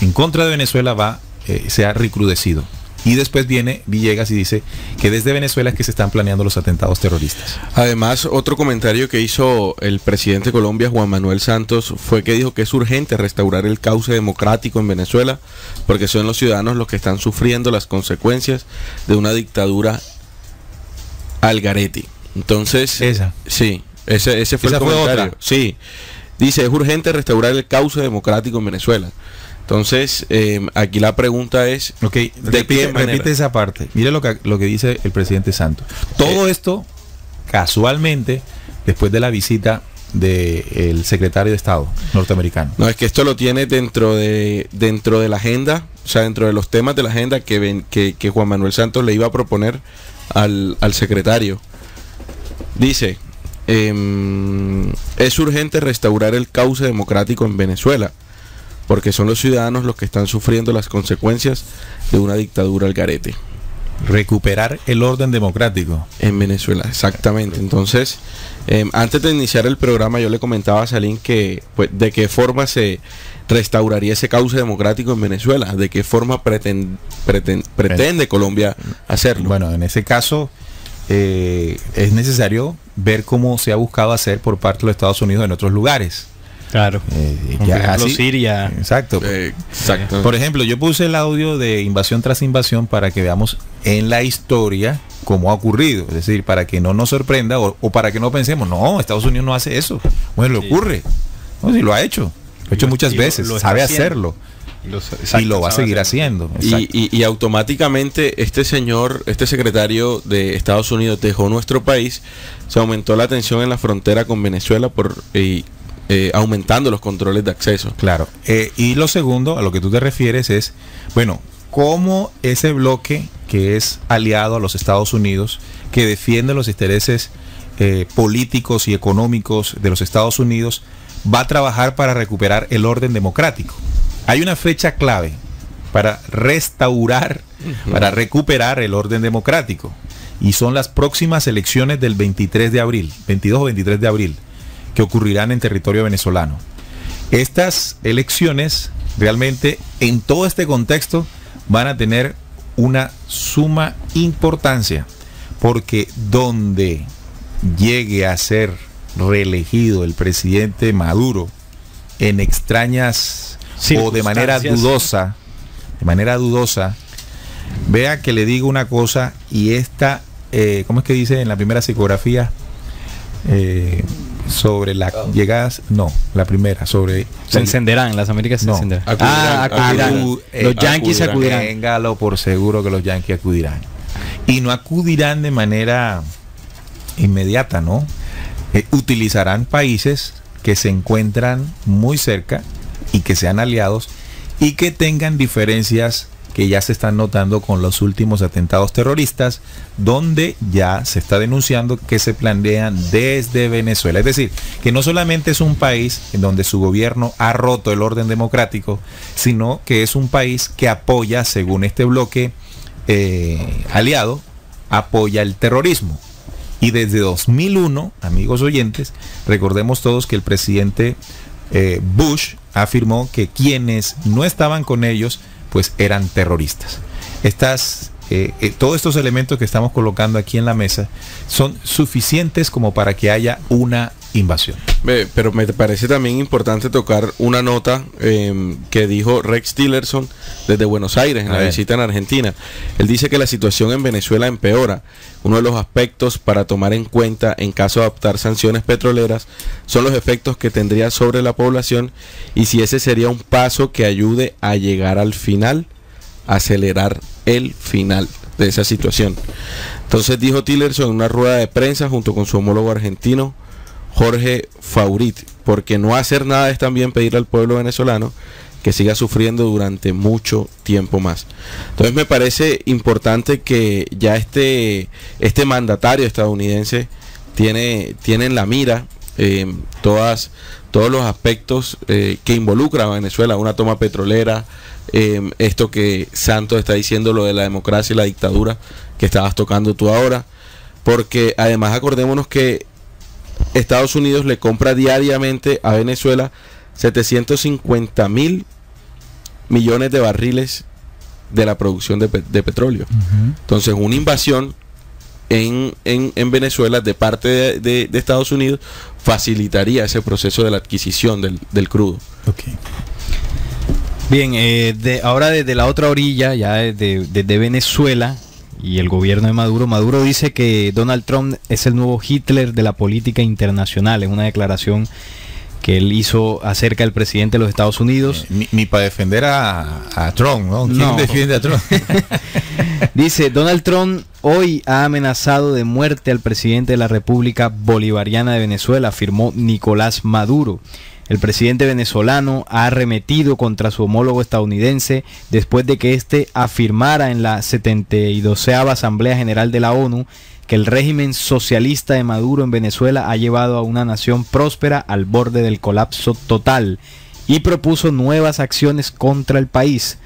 en contra de Venezuela se ha recrudecido. Y después viene Villegas y dice que desde Venezuela es que se están planeando los atentados terroristas. Además, otro comentario que hizo el presidente de Colombia, Juan Manuel Santos, fue que dijo que es urgente restaurar el cauce democrático en Venezuela, porque son los ciudadanos los que están sufriendo las consecuencias de una dictadura al garete. Entonces, ese fue el comentario. Sí, dice, es urgente restaurar el cauce democrático en Venezuela. Entonces, aquí la pregunta es, repite esa parte. Mire lo que dice el presidente Santos. Todo esto, casualmente, después de la visita del secretario de Estado norteamericano. No, es que esto lo tiene dentro de la agenda, o sea, dentro de los temas de la agenda que Juan Manuel Santos le iba a proponer al secretario. Dice, es urgente restaurar el cauce democrático en Venezuela, porque son los ciudadanos los que están sufriendo las consecuencias de una dictadura al garete. recuperar el orden democrático en Venezuela, exactamente. Entonces, antes de iniciar el programa, yo le comentaba a Salim que pues, de qué forma se restauraría ese cauce democrático en Venezuela, de qué forma pretende Colombia hacerlo. Bueno, en ese caso es necesario ver cómo se ha buscado hacer por parte de los Estados Unidos en otros lugares. Claro. Por ejemplo, Siria. Exacto. Exacto. Por ejemplo, yo puse el audio de invasión tras invasión para que veamos en la historia cómo ha ocurrido. Es decir, para que no nos sorprenda o para que no pensemos, no, Estados Unidos no hace eso. Bueno, le ocurre. No, sí, lo ha hecho. Lo ha hecho muchas veces. Sabe hacerlo. Y lo va a seguir haciendo. Y automáticamente este secretario de Estados Unidos dejó nuestro país, se aumentó la tensión en la frontera con Venezuela aumentando los controles de acceso. Claro. Y lo segundo, a lo que tú te refieres es, bueno, cómo ese bloque que es aliado a los Estados Unidos, que defiende los intereses políticos y económicos de los Estados Unidos, va a trabajar para recuperar el orden democrático. Hay una fecha clave para restaurar, para recuperar el orden democrático, y son las próximas elecciones del 23 de abril, 22 o 23 de abril, que ocurrirán en territorio venezolano. Estas elecciones realmente en todo este contexto van a tener una suma importancia, porque donde llegue a ser reelegido el presidente Maduro en extrañas o de manera dudosa, vea que le digo una cosa, y esta, ¿cómo es que dice en la primera psicografía? Sobre las llegadas, no, la primera, sobre... Se encenderán, las Américas se encenderán. Acudirán. Los Yankees acudirán. Téngalo por seguro que los Yankees acudirán. Y no acudirán de manera inmediata, ¿no? Utilizarán países que se encuentran muy cerca y que sean aliados y que tengan diferencias que ya se están notando con los últimos atentados terroristas, donde ya se está denunciando que se planean desde Venezuela. Es decir, que no solamente es un país en donde su gobierno ha roto el orden democrático, sino que es un país que apoya, según este bloque aliado, apoya el terrorismo. Y desde 2001, amigos oyentes, recordemos todos que el presidente Bush afirmó que quienes no estaban con ellos pues eran terroristas. Todos estos elementos que estamos colocando aquí en la mesa son suficientes como para que haya una invasión. Pero me parece también importante tocar una nota que dijo Rex Tillerson desde Buenos Aires en la visita en Argentina. Él dice que la situación en Venezuela empeora. Uno de los aspectos para tomar en cuenta en caso de adoptar sanciones petroleras son los efectos que tendría sobre la población y si ese sería un paso que ayude a llegar al final, acelerar el final de esa situación. Entonces dijo Tillerson en una rueda de prensa junto con su homólogo argentino Jorge Faurit, porque no hacer nada es también pedirle al pueblo venezolano que siga sufriendo durante mucho tiempo más. Entonces me parece importante que ya este mandatario estadounidense tiene en la mira todos los aspectos que involucran a Venezuela, una toma petrolera, esto que Santos está diciendo, lo de la democracia y la dictadura que estabas tocando tú ahora, porque además acordémonos que Estados Unidos le compra diariamente a Venezuela 750.000 millones de barriles de la producción de petróleo. Entonces una invasión en Venezuela de parte de Estados Unidos facilitaría ese proceso de la adquisición del crudo. Okay. Bien, ahora desde la otra orilla, ya desde Venezuela y el gobierno de Maduro dice que Donald Trump es el nuevo Hitler de la política internacional. Es una declaración que él hizo acerca del presidente de los Estados Unidos. Ni para defender a Trump, ¿no? ¿Quién defiende a Trump? Dice, Donald Trump hoy ha amenazado de muerte al presidente de la República Bolivariana de Venezuela, afirmó Nicolás Maduro. El presidente venezolano ha arremetido contra su homólogo estadounidense después de que éste afirmara en la 72ª Asamblea General de la ONU que el régimen socialista de Maduro en Venezuela ha llevado a una nación próspera al borde del colapso total y propuso nuevas acciones contra el país.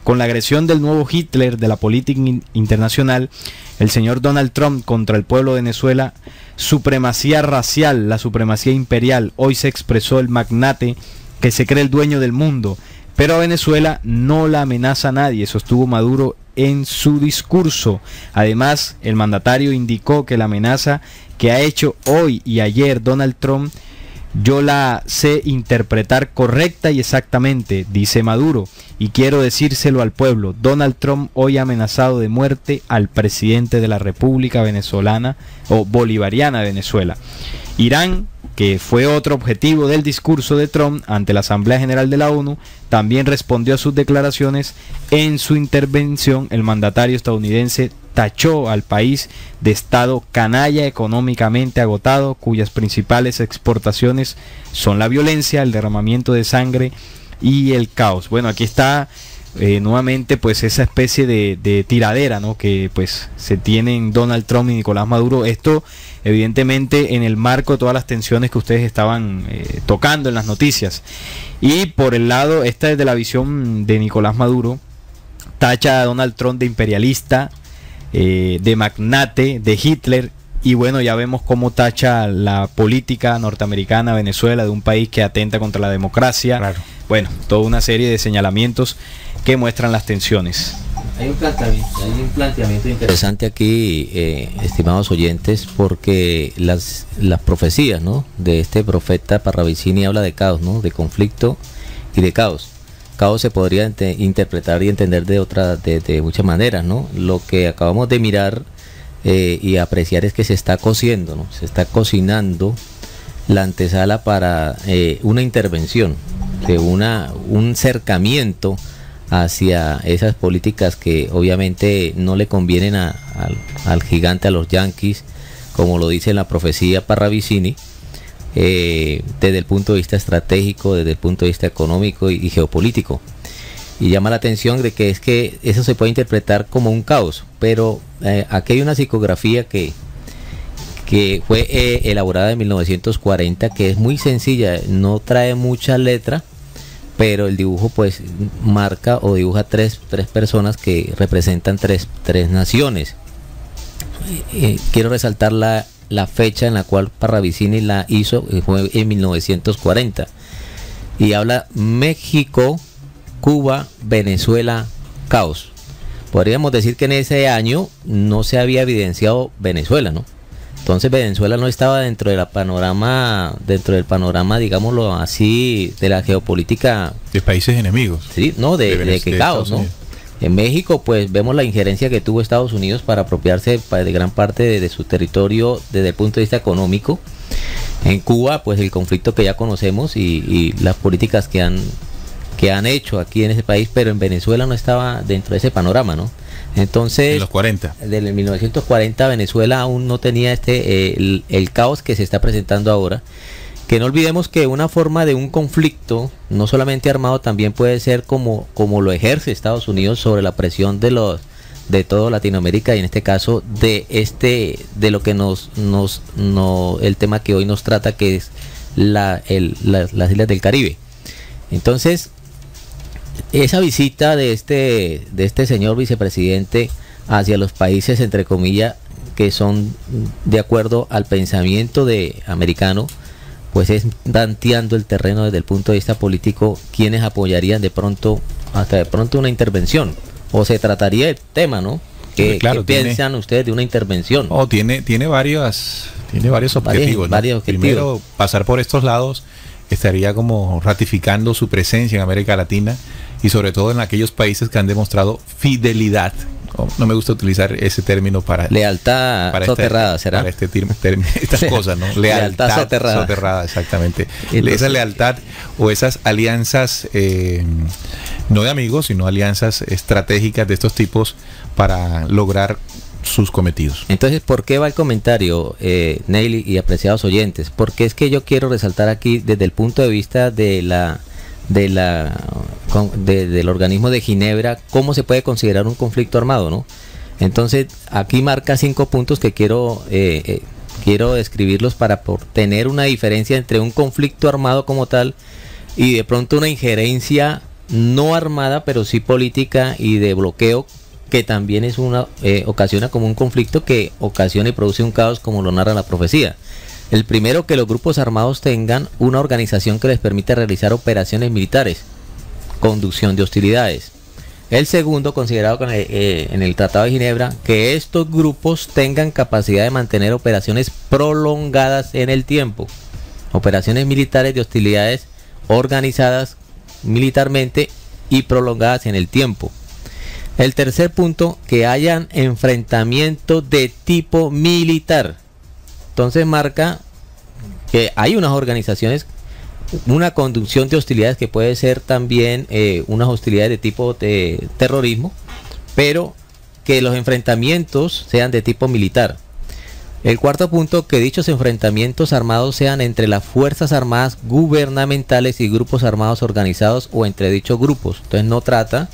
con la agresión del nuevo Hitler de la política internacional, el señor Donald Trump contra el pueblo de Venezuela, supremacía racial, la supremacía imperial. Hoy se expresó el magnate que se cree el dueño del mundo, pero a Venezuela no la amenaza nadie, sostuvo Maduro en su discurso. Además, el mandatario indicó que la amenaza que ha hecho hoy y ayer Donald Trump, yo la sé interpretar correcta y exactamente, dice Maduro, y quiero decírselo al pueblo. Donald Trump hoy ha amenazado de muerte al presidente de la República Venezolana o Bolivariana de Venezuela. Irán, que fue otro objetivo del discurso de Trump ante la Asamblea General de la ONU, también respondió a sus declaraciones. En su intervención, el mandatario estadounidense tachó al país de estado canalla económicamente agotado, cuyas principales exportaciones son la violencia, el derramamiento de sangre y el caos. Bueno, aquí está nuevamente pues esa especie de tiradera, ¿no?, que pues se tienen Donald Trump y Nicolás Maduro. Esto evidentemente en el marco de todas las tensiones que ustedes estaban tocando en las noticias. Y por el lado, esta es de la visión de Nicolás Maduro, tacha a Donald Trump de imperialista, de magnate, de Hitler. Y bueno, ya vemos cómo tacha la política norteamericana, Venezuela, de un país que atenta contra la democracia. Claro. Bueno, toda una serie de señalamientos que muestran las tensiones. Hay un planteamiento interesante aquí, estimados oyentes, porque las profecías, ¿no?, de este profeta Parravicini habla de caos, ¿no?, de conflicto y de caos. Caos se podría interpretar y entender de muchas maneras, ¿no? Lo que acabamos de mirar y apreciar es que se está cociendo, ¿no? Se está cocinando la antesala para una intervención, de un cercamiento hacia esas políticas que obviamente no le convienen al gigante, a los yanquis, como lo dice la profecía Parravicini, desde el punto de vista estratégico, desde el punto de vista económico y geopolítico. Y llama la atención de que es que eso se puede interpretar como un caos, pero aquí hay una psicografía que fue elaborada en 1940, que es muy sencilla, no trae mucha letra, pero el dibujo pues marca o dibuja tres personas que representan tres naciones. Quiero resaltar la fecha en la cual Parravicini la hizo, fue en 1940, y habla México, Cuba, Venezuela, caos. Podríamos decir que en ese año no se había evidenciado Venezuela, ¿no? Entonces Venezuela no estaba dentro del panorama, digámoslo así, de la geopolítica de países enemigos. Sí, no, de que caos, ¿no? En México, pues vemos la injerencia que tuvo Estados Unidos para apropiarse de gran parte de su territorio desde el punto de vista económico. En Cuba, pues el conflicto que ya conocemos y las políticas que han hecho aquí en ese país, pero en Venezuela no estaba dentro de ese panorama, ¿no? Entonces, en los 40. Desde 1940 Venezuela aún no tenía el caos que se está presentando ahora. Que no olvidemos que una forma de un conflicto, no solamente armado, también puede ser como lo ejerce Estados Unidos sobre la presión de todo Latinoamérica, y en este caso de lo que el tema que hoy nos trata, que es las islas del Caribe. Entonces, esa visita de este señor vicepresidente hacia los países, entre comillas, que son de acuerdo al pensamiento americano, pues es tanteando el terreno desde el punto de vista político, quienes apoyarían hasta de pronto una intervención, o se trataría el tema, ¿no? ¿Qué piensan ustedes de una intervención? Tiene varios objetivos, ¿no? Varios objetivos. Primero, pasar por estos lados estaría como ratificando su presencia en América Latina, y sobre todo en aquellos países que han demostrado fidelidad. No me gusta utilizar ese término para lealtad soterrada, ¿será? Para estas cosas, ¿no? Lealtad soterrada, exactamente. Entonces, esa lealtad o esas alianzas, no de amigos, sino alianzas estratégicas de estos tipos para lograr sus cometidos. Entonces, ¿por qué va el comentario, Neil y apreciados oyentes? Porque es que yo quiero resaltar aquí desde el punto de vista del organismo de Ginebra, cómo se puede considerar un conflicto armado, ¿no? Entonces, aquí marca 5 puntos que quiero describirlos para tener una diferencia entre un conflicto armado como tal y de pronto una injerencia no armada, pero sí política y de bloqueo, que también es ocasiona como un conflicto que ocasiona y produce un caos, como lo narra la profecía. El primero, que los grupos armados tengan una organización que les permita realizar operaciones militares, conducción de hostilidades. El segundo, considerado en el Tratado de Ginebra, que estos grupos tengan capacidad de mantener operaciones prolongadas en el tiempo, operaciones militares de hostilidades organizadas militarmente y prolongadas en el tiempo. El tercer punto, que hayan enfrentamientos de tipo militar. Entonces marca que hay unas organizaciones, una conducción de hostilidades que puede ser también unas hostilidades de tipo de terrorismo, pero que los enfrentamientos sean de tipo militar. El cuarto punto, que dichos enfrentamientos armados sean entre las fuerzas armadas gubernamentales y grupos armados organizados o entre dichos grupos. Entonces no trata,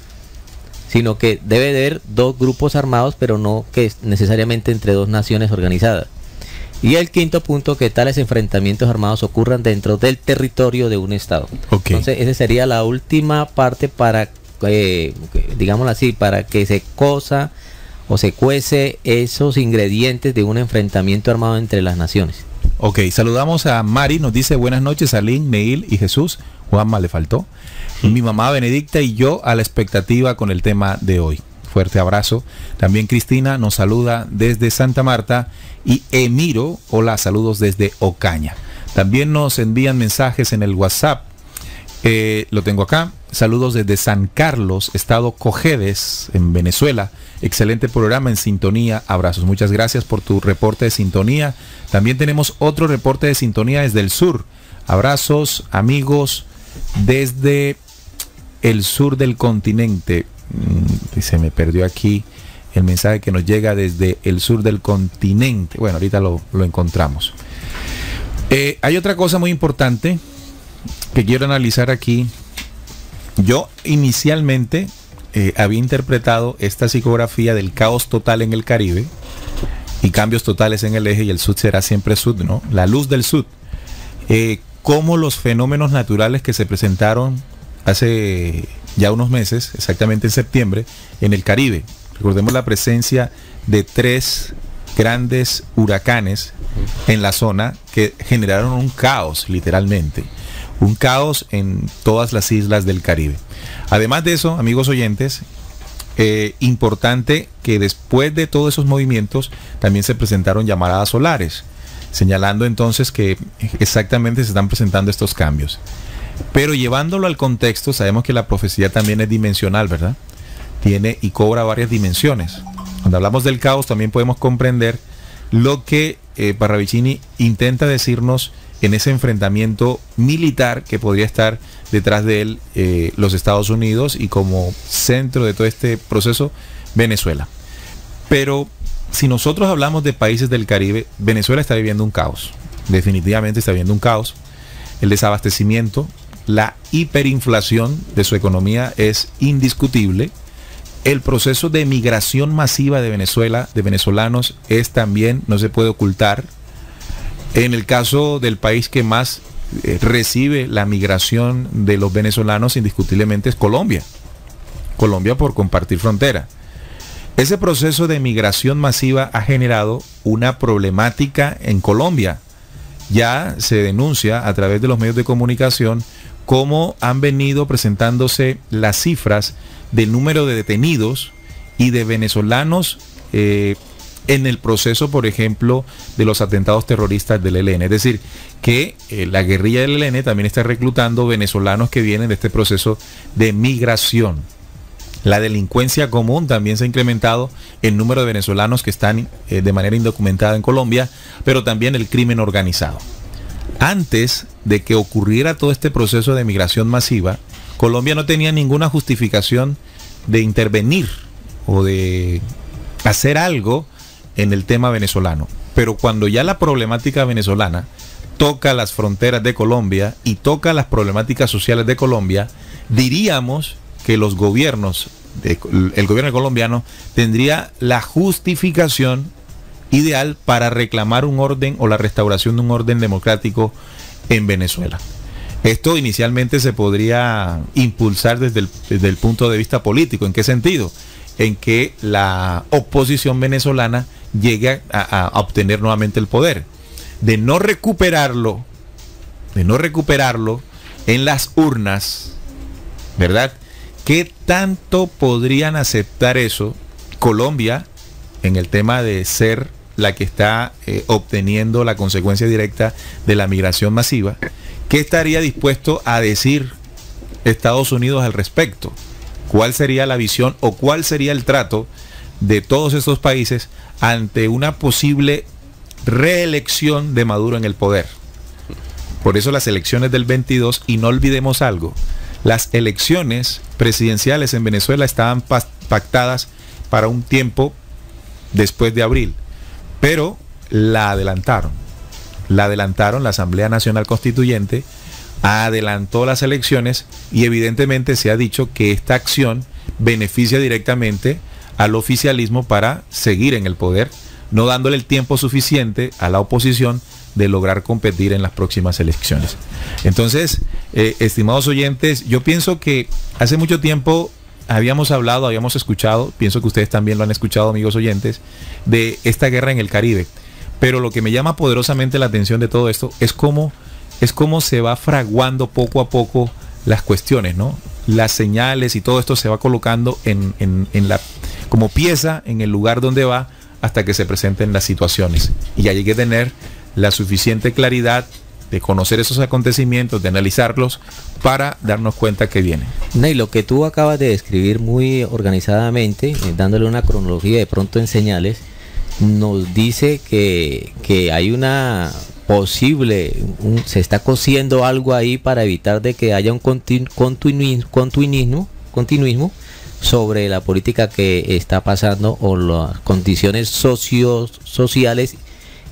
sino que debe de haber dos grupos armados, pero no que necesariamente entre dos naciones organizadas. Y el quinto punto, que tales enfrentamientos armados ocurran dentro del territorio de un estado. Okay. Entonces esa sería la última parte para, digámoslo así, para que se cosa o se cuece esos ingredientes de un enfrentamiento armado entre las naciones. Ok, saludamos a Mari, nos dice buenas noches, Alín, Neil y Jesús. Juanma le faltó. Mi mamá Benedicta y yo a la expectativa con el tema de hoy. Fuerte abrazo. También Cristina nos saluda desde Santa Marta y Emiro, hola, saludos desde Ocaña. También nos envían mensajes en el WhatsApp. Lo tengo acá. Saludos desde San Carlos, estado Cojedes, en Venezuela. Excelente programa, en sintonía. Abrazos. Muchas gracias por tu reporte de sintonía. También tenemos otro reporte de sintonía desde el sur. Abrazos, amigos, desde el sur del continente. Se me perdió aquí el mensaje que nos llega desde el sur del continente. Bueno, ahorita lo encontramos. Hay otra cosa muy importante que quiero analizar aquí. Yo inicialmente había interpretado esta psicografía del caos total en el Caribe y cambios totales en el eje, y el sud será siempre sud, ¿no? La luz del sud. Como los fenómenos naturales que se presentaron hace ya unos meses, exactamente en septiembre, en el Caribe. Recordemos la presencia de 3 grandes huracanes en la zona que generaron un caos, literalmente. Un caos en todas las islas del Caribe. Además de eso, amigos oyentes, importante que después de todos esos movimientos también se presentaron llamaradas solares, señalando entonces que exactamente se están presentando estos cambios. Pero llevándolo al contexto, sabemos que la profecía también es dimensional, ¿verdad? Tiene y cobra varias dimensiones. Cuando hablamos del caos también podemos comprender lo que Parravicini intenta decirnos en ese enfrentamiento militar que podría estar detrás de él los Estados Unidos y como centro de todo este proceso Venezuela. Pero si nosotros hablamos de países del Caribe, Venezuela está viviendo un caos. Definitivamente está viviendo un caos. El desabastecimiento, la hiperinflación de su economía es indiscutible. El proceso de migración masiva de Venezuela, de venezolanos, es también, no se puede ocultar. En el caso del país que más recibe la migración de los venezolanos, indiscutiblemente es Colombia. Colombia por compartir frontera. Ese proceso de migración masiva ha generado una problemática en Colombia. Ya se denuncia a través de los medios de comunicación cómo han venido presentándose las cifras del número de detenidos y de venezolanos en el proceso, por ejemplo, de los atentados terroristas del ELN. Es decir, que la guerrilla del ELN también está reclutando venezolanos que vienen de este proceso de migración. La delincuencia común también se ha incrementado el número de venezolanos que están de manera indocumentada en Colombia, pero también el crimen organizado. Antes de que ocurriera todo este proceso de migración masiva, Colombia no tenía ninguna justificación de intervenir o de hacer algo en el tema venezolano. Pero cuando ya la problemática venezolana toca las fronteras de Colombia y toca las problemáticas sociales de Colombia, diríamos que los gobiernos, el gobierno colombiano tendría la justificación ideal para reclamar un orden o la restauración de un orden democrático en Venezuela. Esto inicialmente se podría impulsar desde el punto de vista político. ¿En qué sentido? En que la oposición venezolana llegue a obtener nuevamente el poder. De no recuperarlo en las urnas, ¿verdad? ¿Qué tanto podrían aceptar eso Colombia en el tema de ser la que está obteniendo la consecuencia directa de la migración masiva? ¿Qué estaría dispuesto a decir Estados Unidos al respecto? ¿Cuál sería la visión o cuál sería el trato de todos estos países ante una posible reelección de Maduro en el poder? Por eso las elecciones del 22, y no olvidemos algo, las elecciones presidenciales en Venezuela estaban pactadas para un tiempo después de abril, pero la adelantaron, la Asamblea Nacional Constituyente adelantó las elecciones y evidentemente se ha dicho que esta acción beneficia directamente al oficialismo para seguir en el poder, no dándole el tiempo suficiente a la oposición de lograr competir en las próximas elecciones. Entonces, estimados oyentes, yo pienso que hace mucho tiempo habíamos escuchado, pienso que ustedes también lo han escuchado, amigos oyentes, de esta guerra en el Caribe. Pero lo que me llama poderosamente la atención de todo esto es cómo se va fraguando poco a poco las cuestiones, ¿no? Las señales y todo esto se va colocando como pieza en el lugar donde va hasta que se presenten las situaciones. Y ya llegué a tener la suficiente claridad de conocer esos acontecimientos, de analizarlos para darnos cuenta que vienen. Ney, lo que tú acabas de describir muy organizadamente, dándole una cronología de pronto en señales, nos dice que hay una posible, se está cosiendo algo ahí para evitar de que haya un continuismo sobre la política que está pasando o las condiciones sociales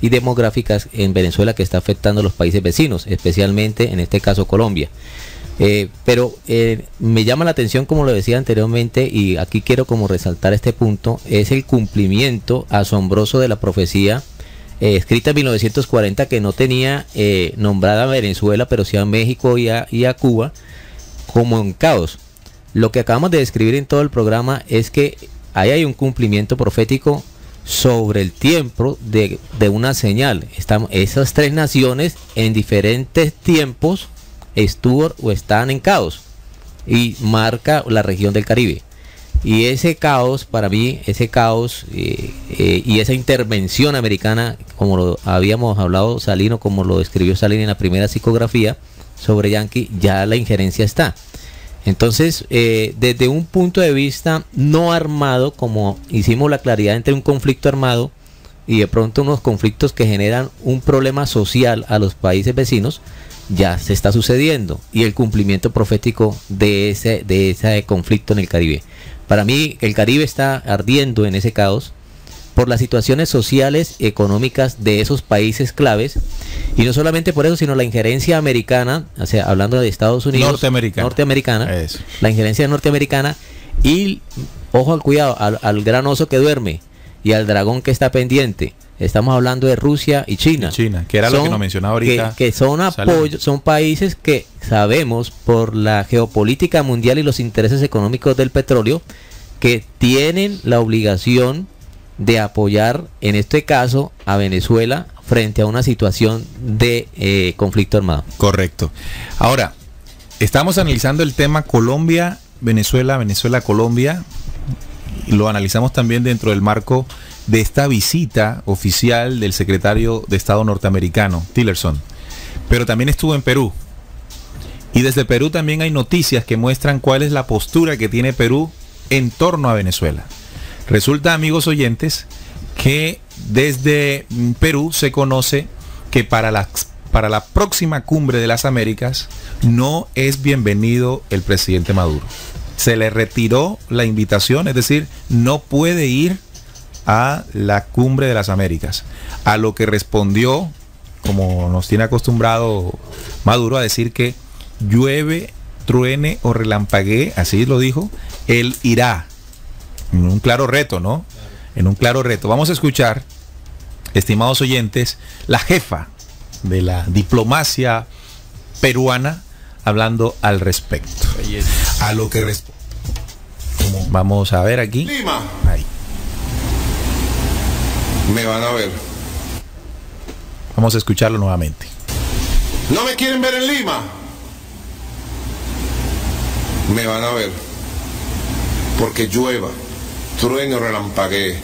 y demográficas en Venezuela que está afectando a los países vecinos, especialmente en este caso Colombia. Pero me llama la atención, como lo decía anteriormente, y aquí quiero como resaltar este punto, es el cumplimiento asombroso de la profecía escrita en 1940, que no tenía nombrada a Venezuela, pero sí a México y a Cuba como en caos. Lo que acabamos de describir en todo el programa es que ahí hay un cumplimiento profético sobre el tiempo de una señal. Esas tres naciones en diferentes tiempos están en caos y marca la región del Caribe. Y ese caos, para mí, y esa intervención americana, como lo habíamos hablado Salino, como lo describió Salino en la primera psicografía sobre Yankee, ya la injerencia está. Entonces, desde un punto de vista no armado, como hicimos la claridad entre un conflicto armado y de pronto unos conflictos que generan un problema social a los países vecinos, ya se está sucediendo, y el cumplimiento profético de ese conflicto en el Caribe. Para mí, el Caribe está ardiendo en ese caos por las situaciones sociales, económicas de esos países claves, y no solamente por eso, sino la injerencia americana, o sea, hablando de Estados Unidos, norteamericana, la injerencia norteamericana, y ojo al cuidado, al gran oso que duerme y al dragón que está pendiente. Estamos hablando de Rusia y China. Que era lo que nos mencionaba ahorita. Que son apoyos, son países que sabemos por la geopolítica mundial y los intereses económicos del petróleo que tienen la obligación de apoyar, en este caso, a Venezuela frente a una situación de conflicto armado. Correcto. Ahora, estamos analizando el tema Colombia, Venezuela, Colombia, y lo analizamos también dentro del marco de esta visita oficial del secretario de Estado norteamericano, Tillerson. Pero también estuvo en Perú. Y desde Perú también hay noticias que muestran cuál es la postura que tiene Perú en torno a Venezuela. Resulta, amigos oyentes, que desde Perú se conoce que para la próxima cumbre de las Américas no es bienvenido el presidente Maduro. Se le retiró la invitación, es decir, no puede ir a la cumbre de las Américas. A lo que respondió, como nos tiene acostumbrado Maduro, a decir que llueve, truene o relampaguee, así lo dijo, él irá. En un claro reto, ¿no? En un claro reto. Vamos a escuchar, estimados oyentes, la jefa de la diplomacia peruana hablando al respecto. A lo que vamos a ver aquí. Lima. Ahí. Me van a ver. Vamos a escucharlo nuevamente. ¿No me quieren ver en Lima? Me van a ver. Porque llueva, truene o relampaguee,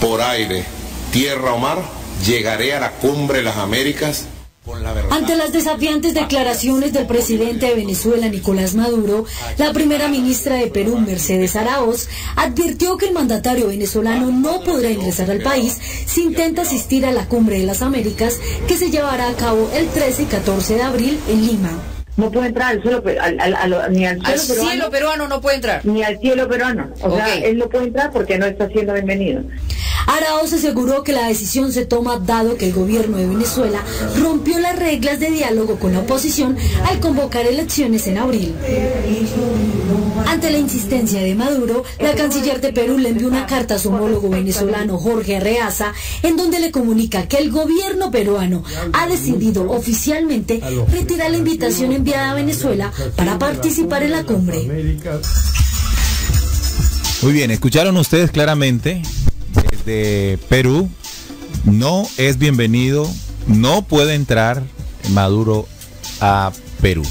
por aire, tierra o mar, llegaré a la cumbre de las Américas con la verdad. Ante las desafiantes declaraciones del presidente de Venezuela, Nicolás Maduro, la primera ministra de Perú, Mercedes Araoz, advirtió que el mandatario venezolano no podrá ingresar al país si intenta asistir a la cumbre de las Américas que se llevará a cabo el 13 y 14 de abril en Lima. No puede entrar al suelo, ni al cielo peruano no puede entrar. Ni al cielo peruano. O sea, él no puede entrar porque no está siendo bienvenido. Araoz aseguró que la decisión se toma dado que el gobierno de Venezuela rompió las reglas de diálogo con la oposición al convocar elecciones en abril. Ante la insistencia de Maduro, la canciller de Perú le envió una carta a su homólogo venezolano Jorge Arreaza, en donde le comunica que el gobierno peruano ha decidido oficialmente retirar la invitación enviada a Venezuela para participar en la cumbre. Muy bien, escucharon ustedes claramente. Desde Perú no es bienvenido, no puede entrar Maduro a Perú.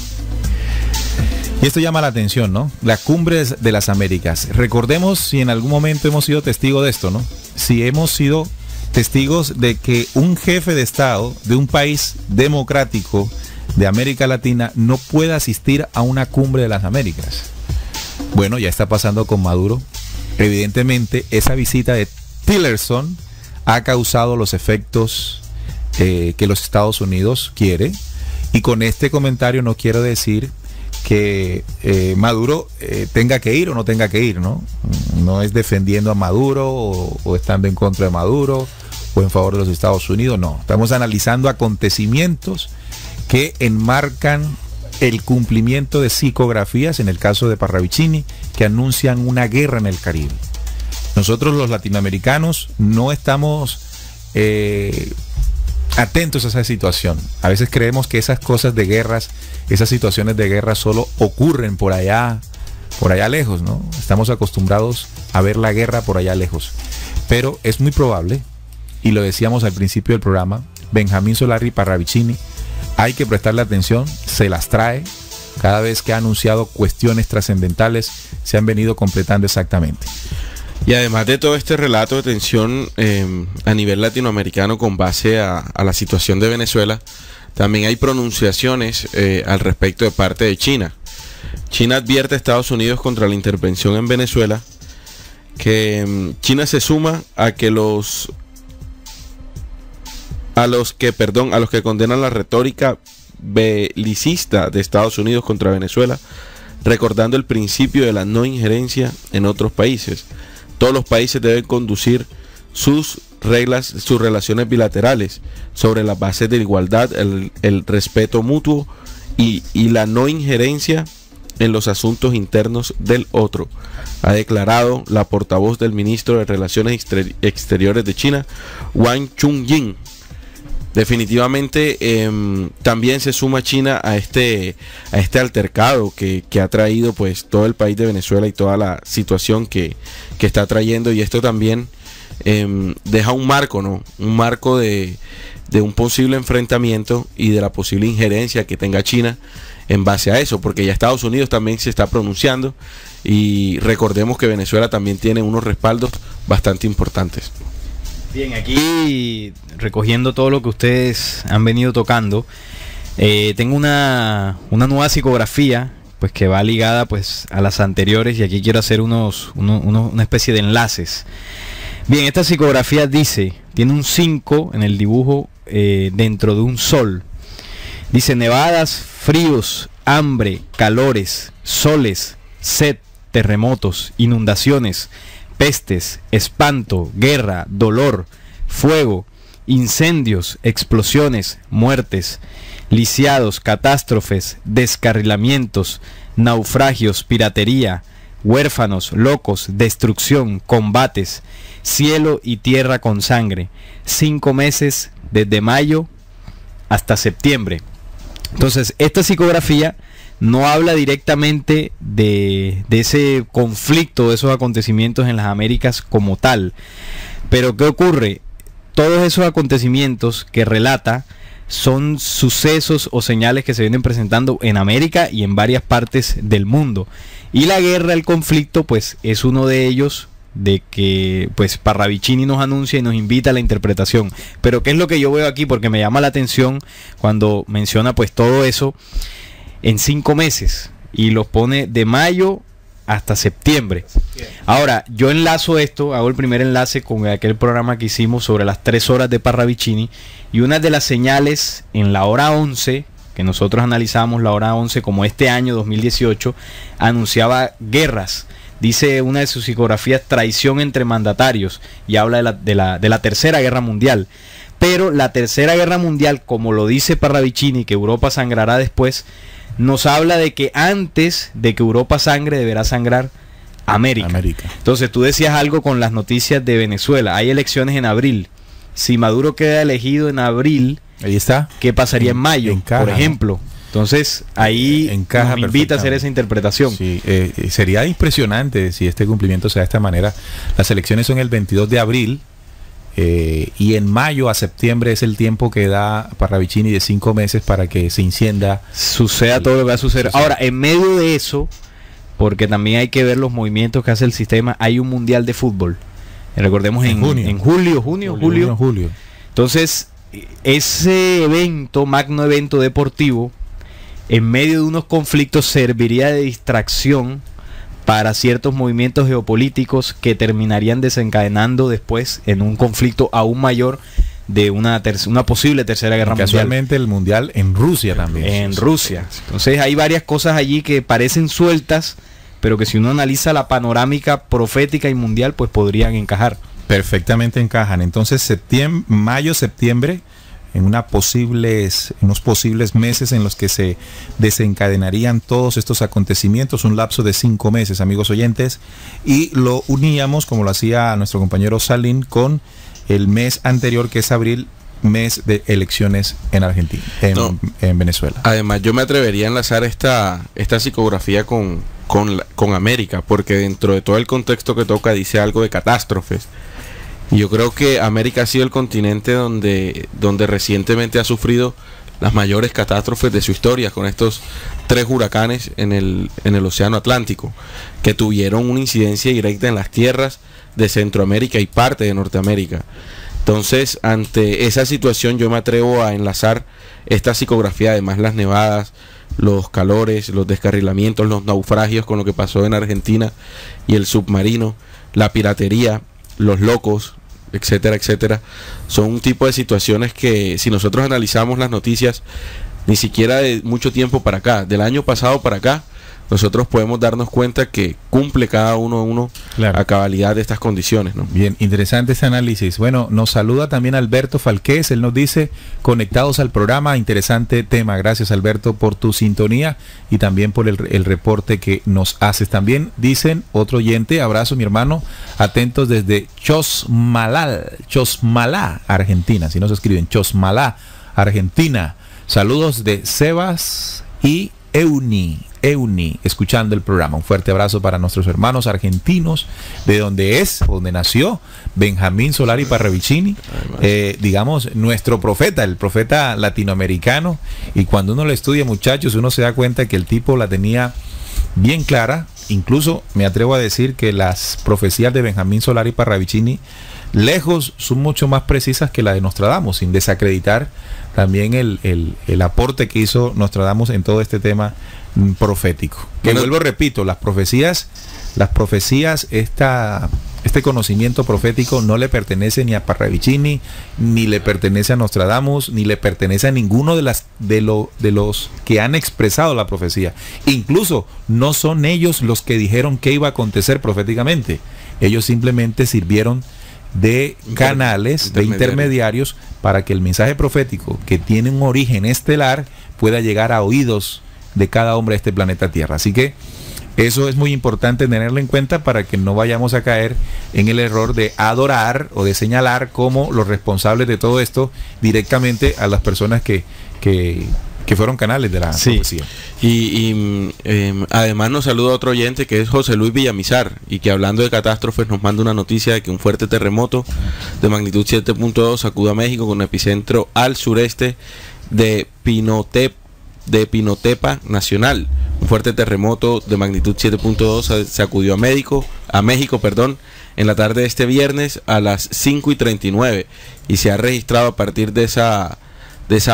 Y esto llama la atención, ¿no? La cumbre de las Américas. Recordemos si en algún momento hemos sido testigos de esto, ¿no? Si hemos sido testigos de que un jefe de Estado de un país democrático de América Latina no pueda asistir a una cumbre de las Américas. Bueno, ya está pasando con Maduro. Evidentemente, esa visita de Tillerson ha causado los efectos que los Estados Unidos quiere, y con este comentario no quiero decir que Maduro tenga que ir o no tenga que ir, ¿no? No es defendiendo a Maduro o estando en contra de Maduro o en favor de los Estados Unidos, no. Estamos analizando acontecimientos que enmarcan el cumplimiento de psicografías, en el caso de Parravicini, que anuncian una guerra en el Caribe. Nosotros los latinoamericanos no estamos atentos a esa situación. A veces creemos que esas cosas de guerras, esas situaciones de guerra solo ocurren por allá lejos, ¿no? Estamos acostumbrados a ver la guerra por allá lejos. Pero es muy probable, y lo decíamos al principio del programa, Benjamín Solari Parravicini, hay que prestarle atención, se las trae. Cada vez que ha anunciado cuestiones trascendentales, se han venido completando exactamente. Y además de todo este relato de tensión a nivel latinoamericano con base a la situación de Venezuela, también hay pronunciaciones al respecto de parte de China. China advierte a Estados Unidos contra la intervención en Venezuela, que China se suma a los que condenan la retórica belicista de Estados Unidos contra Venezuela, recordando el principio de la no injerencia en otros países. Todos los países deben conducir sus reglas, sus relaciones bilaterales sobre las bases de igualdad, el respeto mutuo y la no injerencia en los asuntos internos del otro, ha declarado la portavoz del ministro de Relaciones Exteriores de China, Wang Chunjin. Definitivamente también se suma China a este altercado que ha traído pues todo el país de Venezuela y toda la situación que está trayendo, y esto también deja un marco, ¿no? Un marco de un posible enfrentamiento y de la posible injerencia que tenga China en base a eso, porque ya Estados Unidos también se está pronunciando, y recordemos que Venezuela también tiene unos respaldos bastante importantes. Bien, aquí recogiendo todo lo que ustedes han venido tocando, tengo una nueva psicografía pues que va ligada pues a las anteriores, y aquí quiero hacer una especie de enlaces. Bien, esta psicografía tiene un 5 en el dibujo dentro de un sol. Dice: nevadas, fríos, hambre, calores, soles, sed, terremotos, inundaciones, pestes, espanto, guerra, dolor, fuego, incendios, explosiones, muertes, lisiados, catástrofes, descarrilamientos, naufragios, piratería, huérfanos, locos, destrucción, combates, cielo y tierra con sangre. 5 meses desde mayo hasta septiembre. Entonces, esta psicografía no habla directamente de ese conflicto, de esos acontecimientos en las Américas como tal. Pero ¿qué ocurre? Todos esos acontecimientos que relata son sucesos o señales que se vienen presentando en América y en varias partes del mundo. Y la guerra, el conflicto, pues es uno de ellos, de que pues Parravicini nos anuncia y nos invita a la interpretación. Pero ¿qué es lo que yo veo aquí? Porque me llama la atención cuando menciona pues todo eso en 5 meses y los pone de mayo hasta septiembre. Ahora, yo enlazo esto, hago el primer enlace con aquel programa que hicimos sobre las 3 horas de Parravicini, y una de las señales en la hora 11, que nosotros analizamos la hora 11 como este año 2018, anunciaba guerras. Dice una de sus psicografías, traición entre mandatarios, y habla de la Tercera Guerra Mundial. Pero la Tercera Guerra Mundial, como lo dice Parravicini, que Europa sangrará después, nos habla de que antes de que Europa sangre, deberá sangrar América. Entonces tú decías algo con las noticias de Venezuela. Hay elecciones en abril. Si Maduro queda elegido en abril, ahí está. ¿Qué pasaría en mayo, por ejemplo? Entonces ahí nos invita a hacer esa interpretación. Sí, sería impresionante si este cumplimiento sea de esta manera. Las elecciones son el 22 de abril y en mayo a septiembre es el tiempo que da Parravicini de 5 meses para que se encienda. Suceda todo lo que va a suceder. Ahora, en medio de eso, porque también hay que ver los movimientos que hace el sistema, hay un mundial de fútbol. Recordemos en julio. Entonces, ese evento, magno evento deportivo, en medio de unos conflictos serviría de distracción para ciertos movimientos geopolíticos que terminarían desencadenando después en un conflicto aún mayor de una posible tercera guerra mundial. Casualmente el mundial en Rusia también. En Rusia. Entonces hay varias cosas allí que parecen sueltas, pero que si uno analiza la panorámica profética y mundial, pues podrían encajar. Perfectamente encajan. Entonces mayo, septiembre, en unos posibles meses en los que se desencadenarían todos estos acontecimientos, un lapso de 5 meses, amigos oyentes, y lo uníamos, como lo hacía nuestro compañero Salín, con el mes anterior, que es abril, mes de elecciones en Argentina, en Venezuela. Además, yo me atrevería a enlazar esta psicografía con América, porque dentro de todo el contexto que toca dice algo de catástrofes. Y yo creo que América ha sido el continente donde recientemente ha sufrido las mayores catástrofes de su historia, con estos 3 huracanes en el Océano Atlántico, que tuvieron una incidencia directa en las tierras de Centroamérica y parte de Norteamérica. Entonces, ante esa situación, yo me atrevo a enlazar esta psicografía, además las nevadas, los calores, los descarrilamientos, los naufragios, con lo que pasó en Argentina y el submarino, la piratería, los locos, etcétera, etcétera. Son un tipo de situaciones que, si nosotros analizamos las noticias, ni siquiera de mucho tiempo para acá, del año pasado para acá, nosotros podemos darnos cuenta que cumple cada uno claro, a cabalidad de estas condiciones, ¿no? Bien, interesante ese análisis. Bueno, nos saluda también Alberto Falqués, él nos dice, conectados al programa, interesante tema. Gracias, Alberto, por tu sintonía y también por el reporte que nos haces. También dicen, otro oyente, abrazo mi hermano, atentos desde Chosmalá, Argentina, si no se escriben, Chosmalá, Argentina. Saludos de Sebas y Euni, escuchando el programa. Un fuerte abrazo para nuestros hermanos argentinos, de donde nació Benjamín Solari Parravicini, digamos, nuestro profeta, el profeta latinoamericano. Y cuando uno lo estudia, muchachos, uno se da cuenta que el tipo la tenía bien clara. Incluso me atrevo a decir que las profecías de Benjamín Solari Parravicini, lejos, son mucho más precisas que la de Nostradamus, sin desacreditar también el aporte que hizo Nostradamus en todo este tema profético. Que vuelvo, repito, las profecías, este conocimiento profético no le pertenece ni a Parravicini, ni le pertenece a Nostradamus, ni le pertenece a ninguno de los que han expresado la profecía. Incluso no son ellos los que dijeron qué iba a acontecer proféticamente. Ellos simplemente sirvieron de canales, de intermediarios, para que el mensaje profético, que tiene un origen estelar, pueda llegar a oídos de cada hombre de este planeta Tierra. Así que eso es muy importante tenerlo en cuenta para que no vayamos a caer en el error de adorar o de señalar como los responsables de todo esto directamente a las personas que que fueron canales de la profecía. Y además nos saluda otro oyente que es José Luis Villamizar, y que hablando de catástrofes nos manda una noticia de que un fuerte terremoto de magnitud 7.2 sacude a México con epicentro al sureste de Pinotepa Nacional. Un fuerte terremoto de magnitud 7.2 sacudió a México, en la tarde de este viernes a las 5:39, y se ha registrado a partir de esa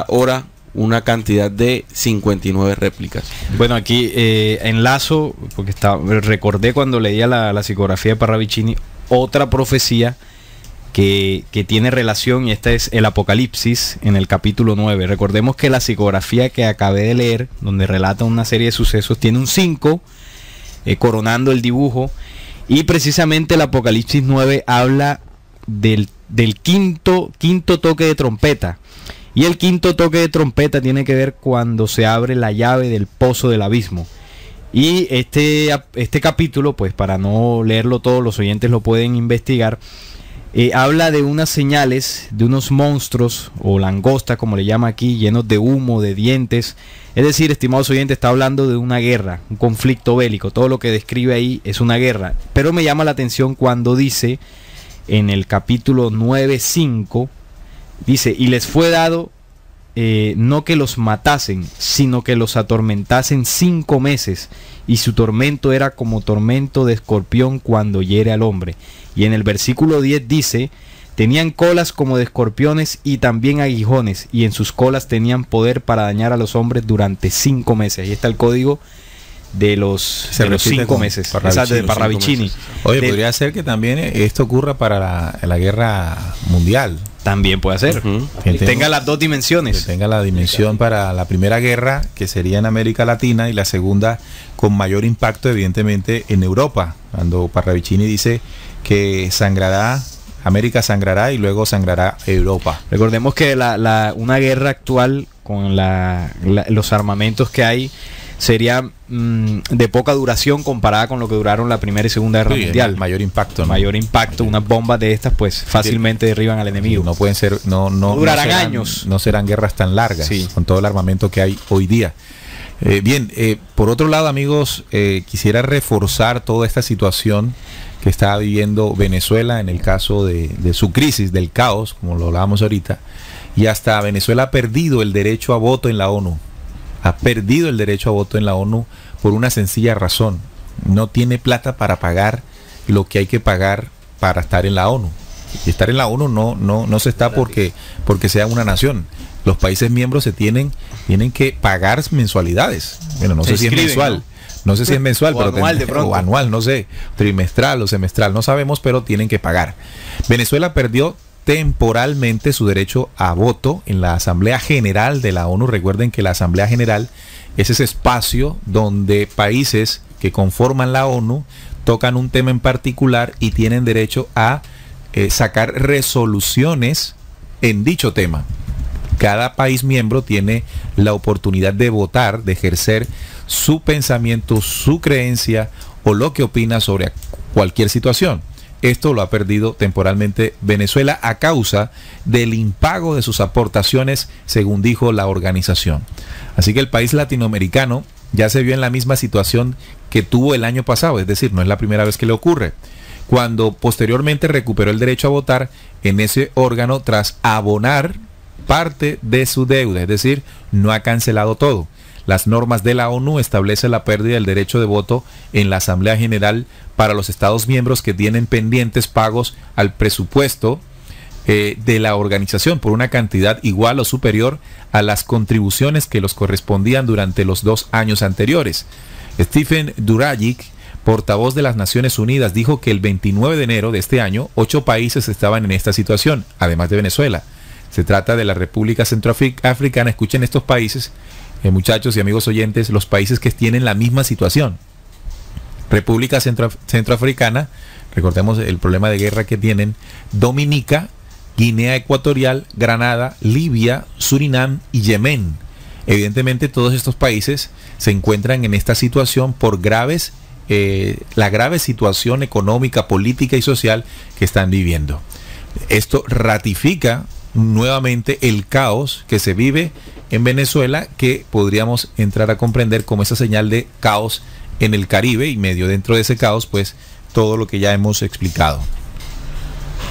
hora una cantidad de 59 réplicas. Bueno, aquí enlazo, porque recordé cuando leía la psicografía de Parravicini, otra profecía que tiene relación, y esta es el Apocalipsis en el capítulo 9. Recordemos que la psicografía que acabé de leer, donde relata una serie de sucesos, tiene un 5 coronando el dibujo, y precisamente el Apocalipsis 9 habla del quinto toque de trompeta. Y el quinto toque de trompeta tiene que ver cuando se abre la llave del pozo del abismo. Y este capítulo, pues para no leerlo todo, los oyentes lo pueden investigar. Habla de unas señales de unos monstruos o langostas, como le llama aquí, llenos de humo, de dientes. Es decir, estimados oyentes, está hablando de una guerra, un conflicto bélico. Todo lo que describe ahí es una guerra. Pero me llama la atención cuando dice en el capítulo 9:5, dice: y les fue dado no que los matasen, sino que los atormentasen 5 meses, y su tormento era como tormento de escorpión cuando hiere al hombre. Y en el versículo 10 dice: tenían colas como de escorpiones y también aguijones, y en sus colas tenían poder para dañar a los hombres durante 5 meses. Ahí está el código de los 5 meses, de Parravicini. Oye, podría ser que también esto ocurra para la guerra mundial. También puede ser. Que tenga las dos dimensiones. Que tenga la dimensión para la primera guerra, que sería en América Latina, y la segunda con mayor impacto evidentemente en Europa, cuando Parravicini dice que América sangrará y luego sangrará Europa. Recordemos que una guerra actual con los armamentos que hay sería de poca duración comparada con lo que duraron la Primera y Segunda Guerra Mundial. Mayor impacto, ¿no? Mayor impacto. Unas bombas de estas pues fácilmente derriban al enemigo. No pueden ser, no durarán años. No serán guerras tan largas, con todo el armamento que hay hoy día. Por otro lado, amigos, quisiera reforzar toda esta situación que está viviendo Venezuela en el caso de su crisis, del caos, como lo hablábamos ahorita. Y hasta Venezuela ha perdido el derecho a voto en la ONU. Ha perdido el derecho a voto en la ONU por una sencilla razón: no tiene plata para pagar lo que hay que pagar para estar en la ONU. Y estar en la ONU no se está porque sea una nación. Los países miembros tienen que pagar mensualidades. Bueno, no sé si es mensual. No sé si es mensual, pero o anual, no sé, trimestral o semestral, no sabemos, pero tienen que pagar. Venezuela perdió temporalmente su derecho a voto en la Asamblea General de la ONU. Recuerden que la Asamblea General es ese espacio donde países que conforman la ONU tocan un tema en particular y tienen derecho a sacar resoluciones en dicho tema. Cada país miembro tiene la oportunidad de votar, de ejercer su pensamiento, su creencia o lo que opina sobre cualquier situación. Esto lo ha perdido temporalmente Venezuela a causa del impago de sus aportaciones, según dijo la organización. Así que el país latinoamericano ya se vio en la misma situación que tuvo el año pasado, es decir, no es la primera vez que le ocurre, cuando posteriormente recuperó el derecho a votar en ese órgano tras abonar parte de su deuda, es decir, no ha cancelado todo. Las normas de la ONU establecen la pérdida del derecho de voto en la Asamblea General para los Estados miembros que tienen pendientes pagos al presupuesto de la organización por una cantidad igual o superior a las contribuciones que los correspondían durante los 2 años anteriores. Stephen Durajic, portavoz de las Naciones Unidas, dijo que el 29 de enero de este año 8 países estaban en esta situación, además de Venezuela. Se trata de la República Centroafricana. Escuchen estos países, muchachos y amigos oyentes, los países que tienen la misma situación. República Centroafricana, recordemos el problema de guerra que tienen, Dominica, Guinea Ecuatorial, Granada, Libia, Surinam y Yemen. Evidentemente todos estos países se encuentran en esta situación por la grave situación económica, política y social que están viviendo. Esto ratifica nuevamente el caos que se vive en Venezuela que podríamos entrar a comprender como esa señal de caos en el Caribe, y medio dentro de ese caos, pues todo lo que ya hemos explicado.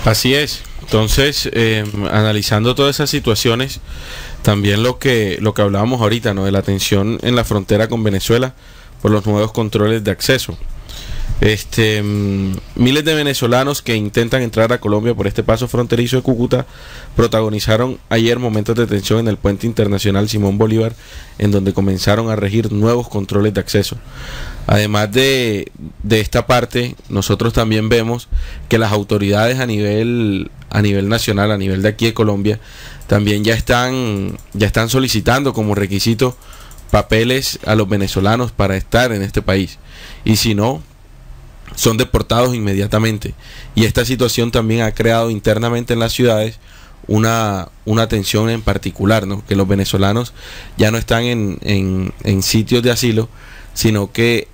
Así es. Entonces, analizando todas esas situaciones, también lo que hablábamos ahorita, ¿no? De la tensión en la frontera con Venezuela por los nuevos controles de acceso. Miles de venezolanos que intentan entrar a Colombia por este paso fronterizo de Cúcuta protagonizaron ayer momentos de tensión en el puente internacional Simón Bolívar, en donde comenzaron a regir nuevos controles de acceso. Además de esta parte, nosotros también vemos que las autoridades a nivel nacional, a nivel de aquí de Colombia, también ya están solicitando como requisito papeles a los venezolanos para estar en este país, y si no, son deportados inmediatamente. Y esta situación también ha creado internamente en las ciudades una tensión en particular, ¿no? Que los venezolanos ya no están en sitios de asilo, sino que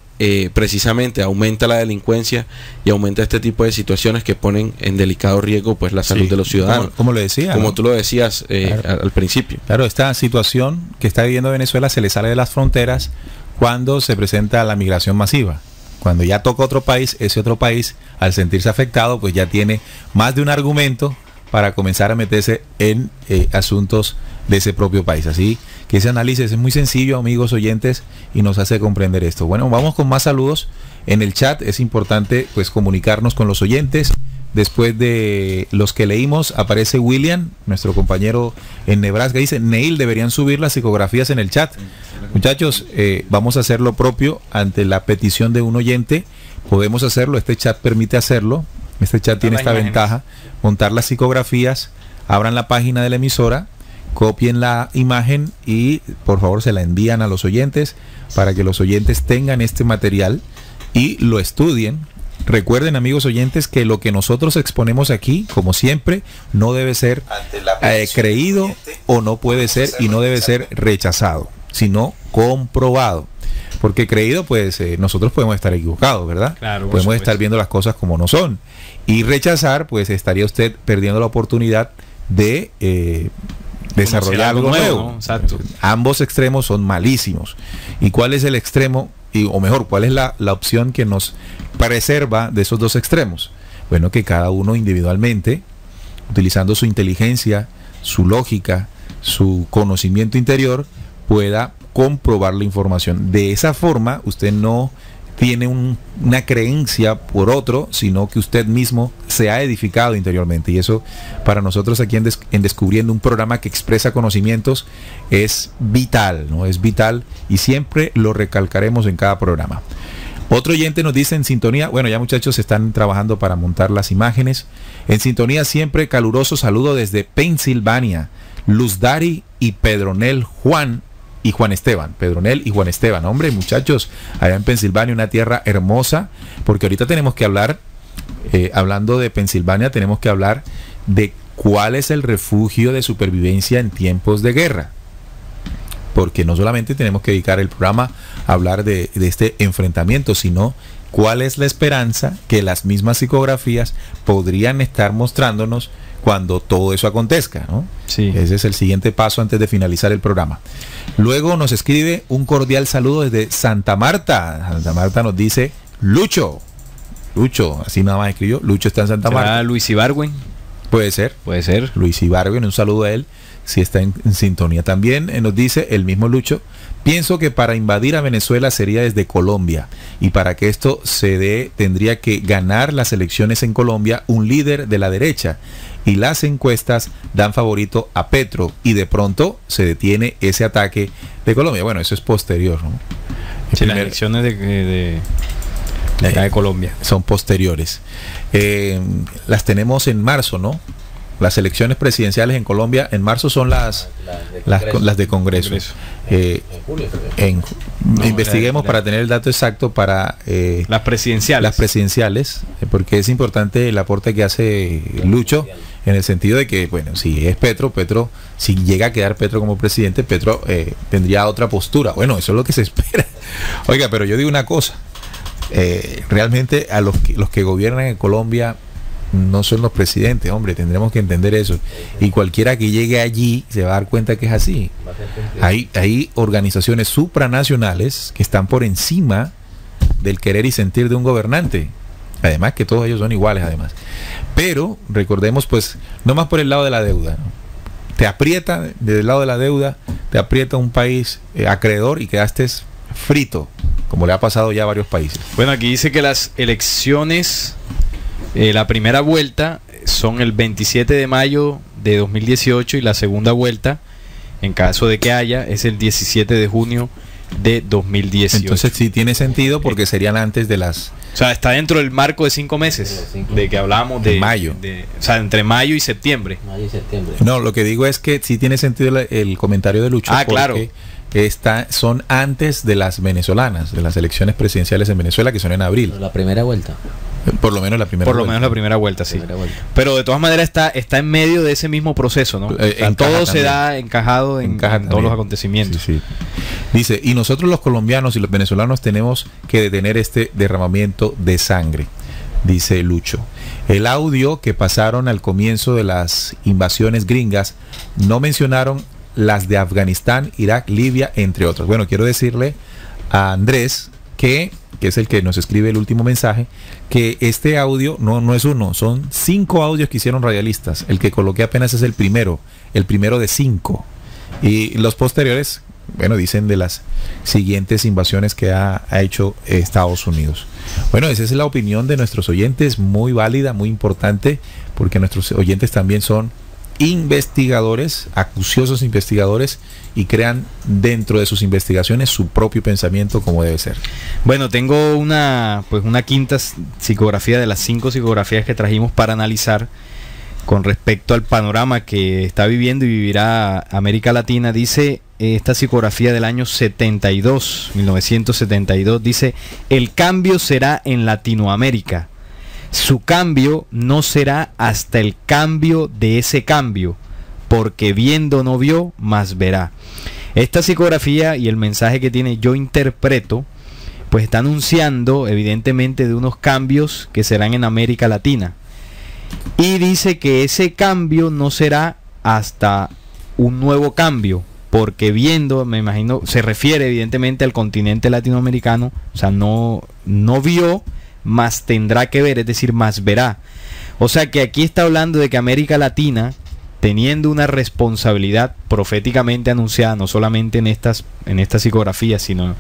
precisamente aumenta la delincuencia y aumenta este tipo de situaciones que ponen en delicado riesgo pues la salud de los ciudadanos. Como lo decía, como ¿no? Tú lo decías claro. al principio. Claro, esta situación que está viviendo Venezuela se le sale de las fronteras cuando se presenta la migración masiva. Cuando ya toca otro país, ese otro país, al sentirse afectado, pues ya tiene más de un argumento para comenzar a meterse en asuntos de ese propio país. Así que ese análisis es muy sencillo, amigos oyentes, y nos hace comprender esto. Bueno, vamos con más saludos en el chat. Es importante pues comunicarnos con los oyentes. Después de los que leímos, aparece William, nuestro compañero en Nebraska, dice: Neil, deberían subir las psicografías en el chat. Muchachos, vamos a hacer lo propio ante la petición de un oyente. Podemos hacerlo, este chat permite hacerlo. Este chat tiene esta ventaja: montar las psicografías, abran la página de la emisora, copien la imagen y por favor se la envían a los oyentes para que los oyentes tengan este material y lo estudien. Recuerden, amigos oyentes, que lo que nosotros exponemos aquí, como siempre, no debe ser creído o no puede ser y no debe ser rechazado, sino comprobado. Porque creído, pues nosotros podemos estar equivocados, ¿verdad? Claro, podemos estar viendo las cosas como no son. Y rechazar, pues estaría usted perdiendo la oportunidad de desarrollar algo nuevo. ¿No? Exacto. Ambos extremos son malísimos. ¿Y cuál es el extremo? O mejor, ¿cuál es la opción que nos preserva de esos dos extremos? Bueno, que cada uno individualmente, utilizando su inteligencia, su lógica, su conocimiento interior, pueda comprobar la información. De esa forma, usted no tiene una creencia por otro, sino que usted mismo se ha edificado interiormente. Y eso, para nosotros aquí en Descubriendo, un programa que expresa conocimientos, es vital, ¿no? Es vital, y siempre lo recalcaremos en cada programa. Otro oyente nos dice: en sintonía, bueno, ya muchachos están trabajando para montar las imágenes. En sintonía siempre, caluroso saludo desde Pensilvania, Luz Dari y Pedronel Juan y Juan Esteban. Pedronel y Juan Esteban, hombre, muchachos, allá en Pensilvania, una tierra hermosa, porque ahorita tenemos que hablar, hablando de Pensilvania, tenemos que hablar de cuál es el refugio de supervivencia en tiempos de guerra. Porque no solamente tenemos que dedicar el programa a hablar de este enfrentamiento, sino cuál es la esperanza que las mismas psicografías podrían estar mostrándonos cuando todo eso acontezca, ¿no? Sí. Ese es el siguiente paso antes de finalizar el programa. Luego nos escribe un cordial saludo desde Santa Marta. Santa Marta nos dice Lucho, así nada más escribió. Lucho está en Santa Marta. Luis Ibargüen. Puede ser. Luis Ibargüen, un saludo a él, si está en sintonía. También nos dice el mismo Lucho: pienso que para invadir a Venezuela sería desde Colombia, y para que esto se dé tendría que ganar las elecciones en Colombia un líder de la derecha, y las encuestas dan favorito a Petro, y de pronto se detiene ese ataque de Colombia. Bueno, eso es posterior, ¿no? Sí, las elecciones de acá de Colombia son posteriores. Las tenemos en marzo, ¿no? Las elecciones presidenciales en Colombia en marzo son las de Congreso. Investiguemos para tener el dato exacto para las presidenciales, porque es importante el aporte que hace Lucho, en el sentido de que, bueno, si es Petro, si llega a quedar Petro como presidente, Petro tendría otra postura. Bueno, eso es lo que se espera. Oiga, pero yo digo una cosa, realmente a los que gobiernan en Colombia, no son los presidentes, hombre, tendremos que entender eso. Y cualquiera que llegue allí se va a dar cuenta que es así. Hay organizaciones supranacionales que están por encima del querer y sentir de un gobernante. Además que todos ellos son iguales, además. Pero recordemos, pues, no más por el lado de la deuda, ¿no? Te aprieta, desde el lado de la deuda, te aprieta un país acreedor y quedaste frito, como le ha pasado ya a varios países. Bueno, aquí dice que las elecciones, la primera vuelta son el 27 de mayo de 2018 y la segunda vuelta, en caso de que haya, es el 17 de junio de 2018. Entonces sí tiene sentido porque serían antes de las... O sea, está dentro del marco de 5 meses de que hablábamos de mayo. O sea, entre mayo y septiembre. No, lo que digo es que sí tiene sentido el comentario de Lucho. Ah, claro. Son antes de las venezolanas, de las elecciones presidenciales en Venezuela, que son en abril. La primera vuelta. Por lo menos la primera vuelta. Por lo menos la primera vuelta, sí. Pero de todas maneras está en medio de ese mismo proceso, ¿no? Todo se da encajado en todos los acontecimientos. Sí, sí. Dice, y nosotros los colombianos y los venezolanos tenemos que detener este derramamiento de sangre, dice Lucho. El audio que pasaron al comienzo de las invasiones gringas no mencionaron las de Afganistán, Irak, Libia, entre otros. Bueno, quiero decirle a Andrés que es el que nos escribe el último mensaje, que este audio no es uno, son 5 audios que hicieron radialistas. El que coloqué apenas es el primero de 5. Y los posteriores, bueno, dicen de las siguientes invasiones que ha hecho Estados Unidos. Bueno, esa es la opinión de nuestros oyentes, muy válida, muy importante, porque nuestros oyentes también son investigadores, acuciosos investigadores, y crean dentro de sus investigaciones su propio pensamiento como debe ser. Bueno, tengo una quinta psicografía de las 5 psicografías que trajimos para analizar con respecto al panorama que está viviendo y vivirá América Latina. Dice esta psicografía del año 1972, dice: el cambio será en Latinoamérica. Su cambio no será hasta el cambio de ese cambio, porque viendo no vio, mas verá. Esta psicografía y el mensaje que tiene, yo interpreto, pues está anunciando evidentemente de unos cambios que serán en América Latina. Y dice que ese cambio no será hasta un nuevo cambio, porque viendo, me imagino, se refiere evidentemente al continente latinoamericano, o sea, no vio, más tendrá que ver, es decir, más verá. O sea que aquí está hablando de que América Latina, teniendo una responsabilidad proféticamente anunciada, no solamente en estas psicografías, sino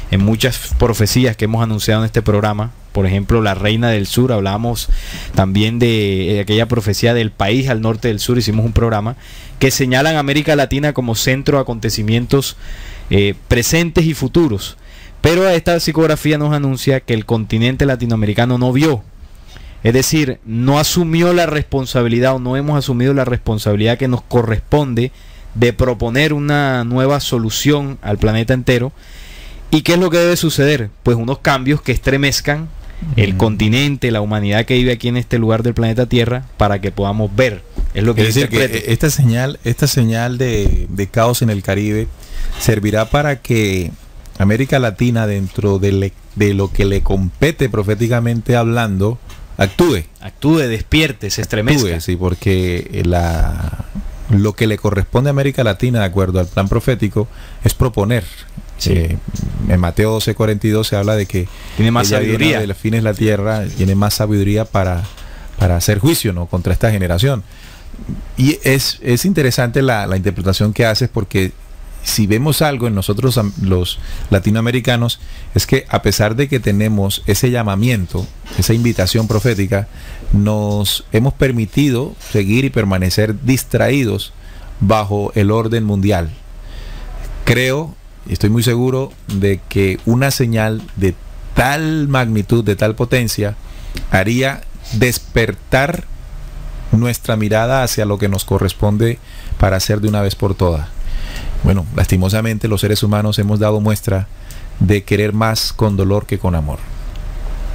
en muchas profecías que hemos anunciado en este programa. Por ejemplo, la Reina del Sur, hablamos también de aquella profecía del país al norte del sur, hicimos un programa que señalan a América Latina como centro de acontecimientos presentes y futuros. Pero esta psicografía nos anuncia que el continente latinoamericano no vio, es decir, no asumió la responsabilidad, o no hemos asumido la responsabilidad que nos corresponde de proponer una nueva solución al planeta entero. ¿Y qué es lo que debe suceder? Pues unos cambios que estremezcan el continente, la humanidad que vive aquí en este lugar del planeta Tierra, para que podamos ver. Es lo que dice que esta señal de caos en el Caribe servirá para que América Latina, dentro de lo que le compete proféticamente hablando, actúe, despierte, se estremezca. Sí, porque lo que le corresponde a América Latina, de acuerdo al plan profético, es proponer. Sí. En Mateo 12:42 se habla de que tiene más sabiduría, de los fines de la tierra, tiene más sabiduría para hacer juicio, ¿no?, contra esta generación. Y es interesante la interpretación que haces, porque si vemos algo en nosotros los latinoamericanos, es que a pesar de que tenemos ese llamamiento, esa invitación profética, nos hemos permitido seguir y permanecer distraídos bajo el orden mundial. Creo y estoy muy seguro de que una señal de tal magnitud, de tal potencia, haría despertar nuestra mirada hacia lo que nos corresponde para hacer de una vez por todas. Bueno, lastimosamente los seres humanos hemos dado muestra de querer más con dolor que con amor.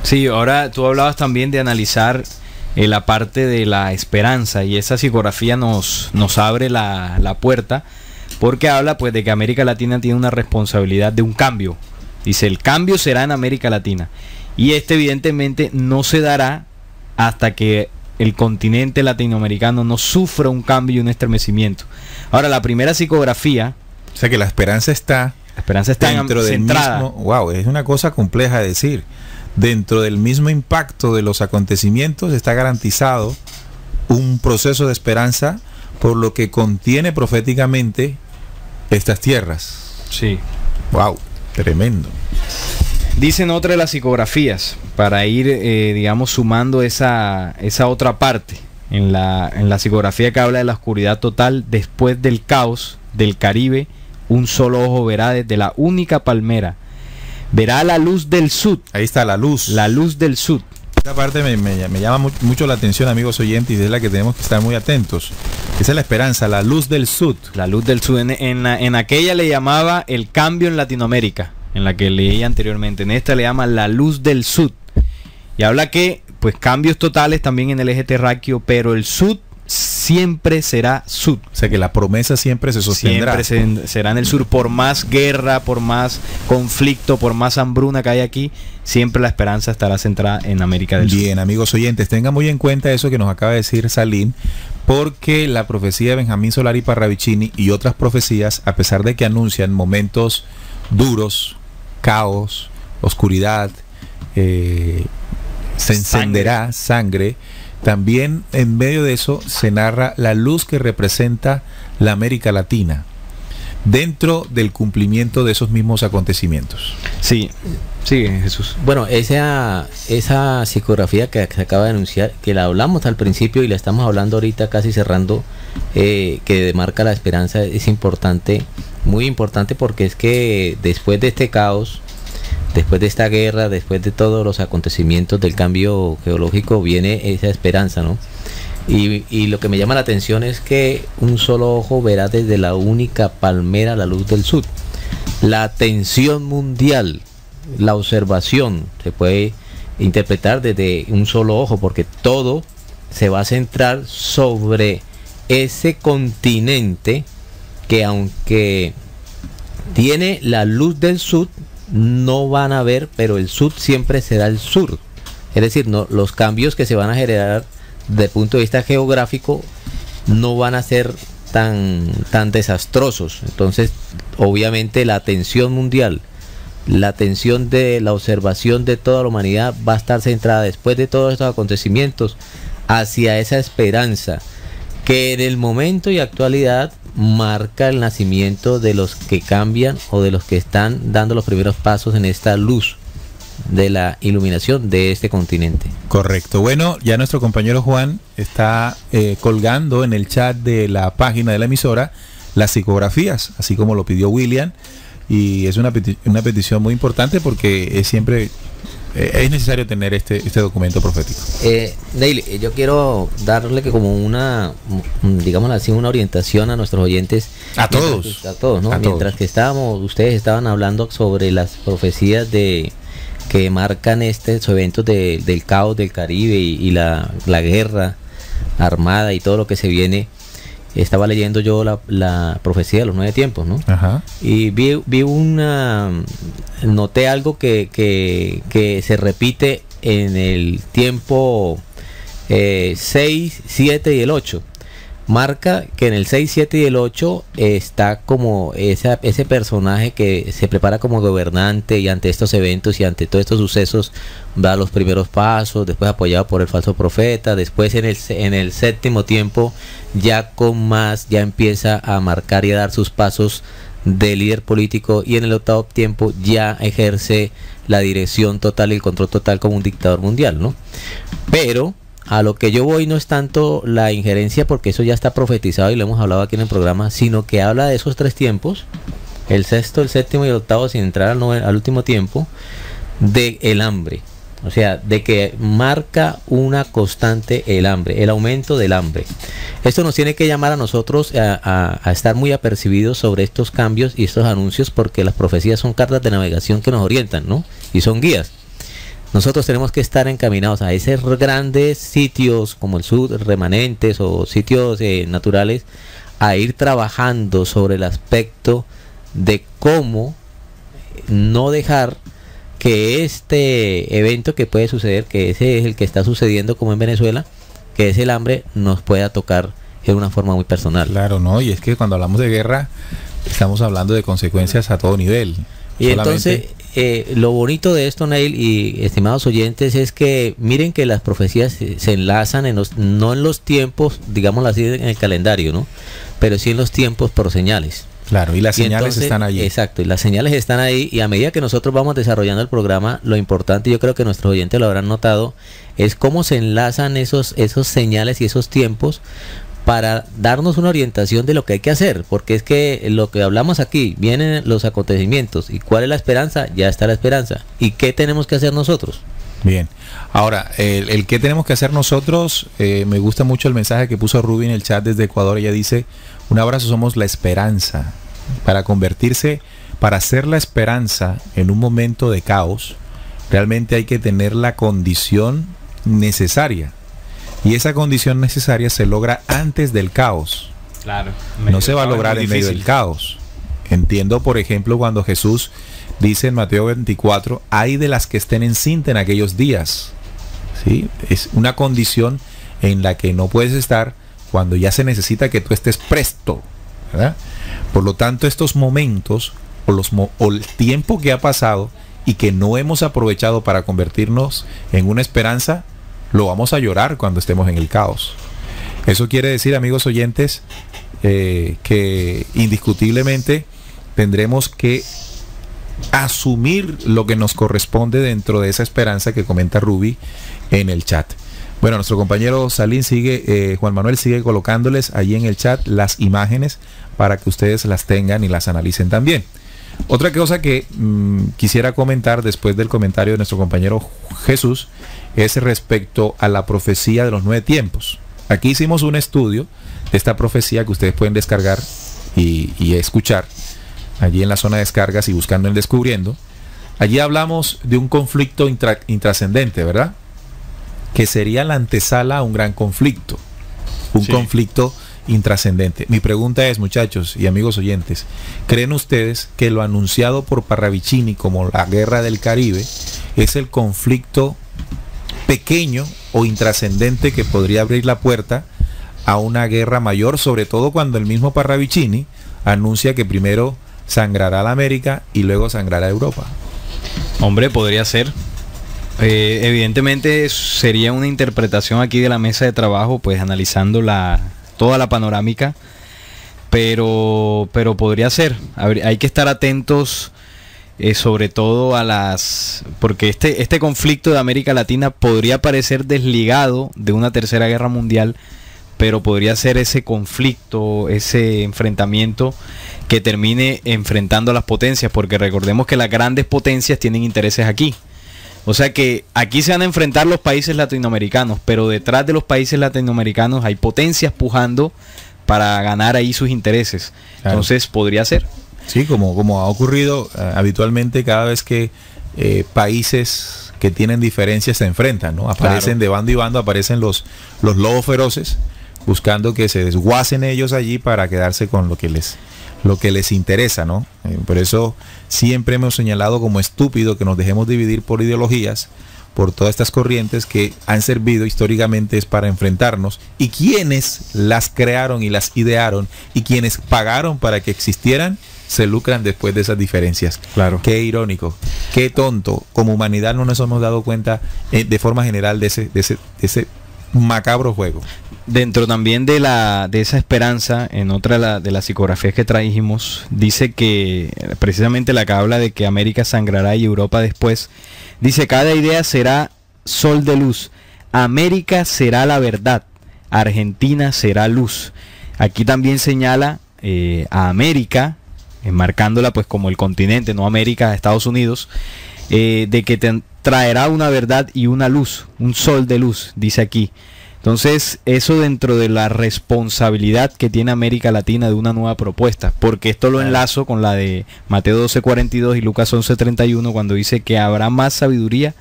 Sí, ahora tú hablabas también de analizar la parte de la esperanza, y esa psicografía nos abre la puerta, porque habla pues de que América Latina tiene una responsabilidad de un cambio. Dice, el cambio será en América Latina, y evidentemente no se dará hasta que el continente latinoamericano no sufra un cambio y un estremecimiento. Ahora, la primera psicografía... O sea que la esperanza está dentro del mismo... Wow, es una cosa compleja de decir. Dentro del mismo impacto de los acontecimientos está garantizado un proceso de esperanza por lo que contiene proféticamente estas tierras. Sí. Wow, tremendo. Dicen otra de las psicografías, para ir, digamos, sumando esa otra parte, en la psicografía que habla de la oscuridad total, después del caos del Caribe, un solo ojo verá desde la única palmera, verá la luz del sud. Ahí está la luz. La luz del sud. Esta parte me llama mucho la atención, amigos oyentes, y es la que tenemos que estar muy atentos. Esa es la esperanza, la luz del sud. La luz del sud. En aquella le llamaba el cambio en Latinoamérica, en la que leí anteriormente. En esta le llama la luz del sud. Y habla que, pues, cambios totales también en el eje terráqueo, pero el sud siempre será sud. O sea que la promesa siempre se sostendrá. Siempre será en el sur, por más guerra, por más conflicto, por más hambruna que hay aquí, siempre la esperanza estará centrada en América del Sur. Bien, amigos oyentes, tengan muy en cuenta eso que nos acaba de decir Salim, porque la profecía de Benjamín Solari Parravicini y otras profecías, a pesar de que anuncian momentos duros, caos, oscuridad, se encenderá sangre. También en medio de eso se narra la luz que representa la América Latina dentro del cumplimiento de esos mismos acontecimientos. Sí, sigue Jesús. Bueno, esa psicografía que se acaba de anunciar, que la hablamos al principio y la estamos hablando ahorita casi cerrando, que demarca la esperanza, es importante, muy importante, porque es que después de este caos, después de esta guerra, después de todos los acontecimientos del cambio geológico, viene esa esperanza, ¿no? Y lo que me llama la atención es que un solo ojo verá desde la única palmera la luz del sur. La atención mundial, la observación, se puede interpretar desde un solo ojo, porque todo se va a centrar sobre ese continente que, aunque tiene la luz del sur, no van a ver, pero el sur siempre será el sur. Es decir, no, los cambios que se van a generar desde el punto de vista geográfico no van a ser tan desastrosos. Entonces, obviamente, la atención mundial, la atención de la observación de toda la humanidad va a estar centrada, después de todos estos acontecimientos, hacia esa esperanza que en el momento y actualidad marca el nacimiento de los que cambian o de los que están dando los primeros pasos en esta luz de la iluminación de este continente. Correcto. Bueno, ya nuestro compañero Juan está colgando en el chat de la página de la emisora las psicografías, así como lo pidió William, y es una petición muy importante porque es siempre es necesario tener este documento profético. Neil, yo quiero darle que como una, digamos así, una orientación a nuestros oyentes. A todos, ¿no? Mientras que ustedes estaban hablando sobre las profecías que marcan estos eventos del caos del Caribe y la guerra armada y todo lo que se viene. Estaba leyendo yo la profecía de los 9 tiempos, ¿no? Ajá. Y noté algo que se repite en el tiempo 6, 7 y el 8. Marca que en el 6, 7 y el 8 está como ese personaje que se prepara como gobernante y ante estos eventos y ante todos estos sucesos da los primeros pasos, después apoyado por el falso profeta, después en el séptimo tiempo ya empieza a marcar y a dar sus pasos de líder político, y en el octavo tiempo ya ejerce la dirección total y el control total como un dictador mundial, ¿no? Pero a lo que yo voy no es tanto la injerencia, porque eso ya está profetizado y lo hemos hablado aquí en el programa, sino que habla de esos 3 tiempos, el sexto, el séptimo y el octavo, sin entrar al último tiempo, de el hambre. O sea, de que marca una constante el hambre, el aumento del hambre. Esto nos tiene que llamar a nosotros a estar muy apercibidos sobre estos cambios y estos anuncios, porque las profecías son cartas de navegación que nos orientan, ¿no? Y son guías. Nosotros tenemos que estar encaminados a esos grandes sitios como el sur, remanentes o sitios naturales, a ir trabajando sobre el aspecto de cómo no dejar que este evento que puede suceder, que ese es el que está sucediendo como en Venezuela, que es el hambre, nos pueda tocar en una forma muy personal. Claro, no, y es que cuando hablamos de guerra estamos hablando de consecuencias a todo nivel. Y entonces, lo bonito de esto, Neil y estimados oyentes, es que miren que las profecías se enlazan no en los tiempos, digámoslo así, en el calendario, ¿no? Pero sí en los tiempos por señales. Claro, y las señales entonces, están allí. Exacto, y las señales están ahí, y a medida que nosotros vamos desarrollando el programa, lo importante, yo creo que nuestros oyentes lo habrán notado, es cómo se enlazan esos señales y esos tiempos para darnos una orientación de lo que hay que hacer, porque es que lo que hablamos aquí, vienen los acontecimientos, y ¿cuál es la esperanza? Ya está la esperanza. ¿Y qué tenemos que hacer nosotros? Bien, ahora, el qué tenemos que hacer nosotros, me gusta mucho el mensaje que puso Ruby en el chat desde Ecuador. Ella dice: un abrazo, somos la esperanza. Para convertirse, para ser la esperanza en un momento de caos, realmente hay que tener la condición necesaria. Y esa condición necesaria se logra antes del caos. Claro. No se va a lograr en medio del caos. Entiendo, por ejemplo, cuando Jesús dice en Mateo 24, hay de las que estén encinta en aquellos días. ¿Sí? Es una condición en la que no puedes estar cuando ya se necesita que tú estés presto, ¿verdad? Por lo tanto, estos momentos o el tiempo que ha pasado y que no hemos aprovechado para convertirnos en una esperanza, lo vamos a llorar cuando estemos en el caos. Eso quiere decir, amigos oyentes, que indiscutiblemente tendremos que asumir lo que nos corresponde dentro de esa esperanza que comenta Ruby en el chat. Bueno, nuestro compañero Salín sigue, Juan Manuel sigue colocándoles allí en el chat las imágenes para que ustedes las tengan y las analicen también. Otra cosa que quisiera comentar después del comentario de nuestro compañero Jesús es respecto a la profecía de los 9 tiempos. Aquí hicimos un estudio de esta profecía que ustedes pueden descargar y escuchar allí en la zona de descargas y buscando en Descubriendo. Allí hablamos de un conflicto intrascendente, ¿verdad? Que sería la antesala a un gran conflicto, un conflicto intrascendente. Mi pregunta es, muchachos y amigos oyentes, ¿creen ustedes que lo anunciado por Parravicini como la guerra del Caribe es el conflicto pequeño o intrascendente que podría abrir la puerta a una guerra mayor, sobre todo cuando el mismo Parravicini anuncia que primero sangrará la América y luego sangrará Europa? Hombre, podría ser. Evidentemente sería una interpretación aquí de la mesa de trabajo, pues analizando toda la panorámica, pero podría ser. Hay que estar atentos, sobre todo porque este conflicto de América Latina podría parecer desligado de una tercera guerra mundial, pero podría ser ese conflicto, ese enfrentamiento que termine enfrentando a las potencias, porque recordemos que las grandes potencias tienen intereses aquí. O sea que aquí se van a enfrentar los países latinoamericanos, pero detrás de los países latinoamericanos hay potencias pujando para ganar ahí sus intereses. Claro. Entonces podría ser. Sí, como ha ocurrido habitualmente cada vez que países que tienen diferencias se enfrentan, ¿no? Aparecen de bando y bando, aparecen los lobos feroces buscando que se desguacen ellos allí para quedarse con lo que les interesa, ¿no? Por eso siempre hemos señalado como estúpido que nos dejemos dividir por ideologías, por todas estas corrientes que han servido históricamente es para enfrentarnos, y quienes las crearon y las idearon y quienes pagaron para que existieran se lucran después de esas diferencias. Claro. Qué irónico, qué tonto. Como humanidad no nos hemos dado cuenta de forma general de ese macabro juego. Dentro también de esa esperanza, en otra de las psicografías que trajimos, dice que precisamente la que habla de que América sangrará y Europa después, dice: cada idea será sol de luz, América será la verdad, Argentina será luz. Aquí también señala a América, enmarcándola pues como el continente, no América, Estados Unidos, de que traerá una verdad y una luz, un sol de luz, dice aquí. Entonces, eso dentro de la responsabilidad que tiene América Latina de una nueva propuesta, porque esto lo enlazo con la de Mateo 12:42 y Lucas 11:31, cuando dice que habrá más sabiduría,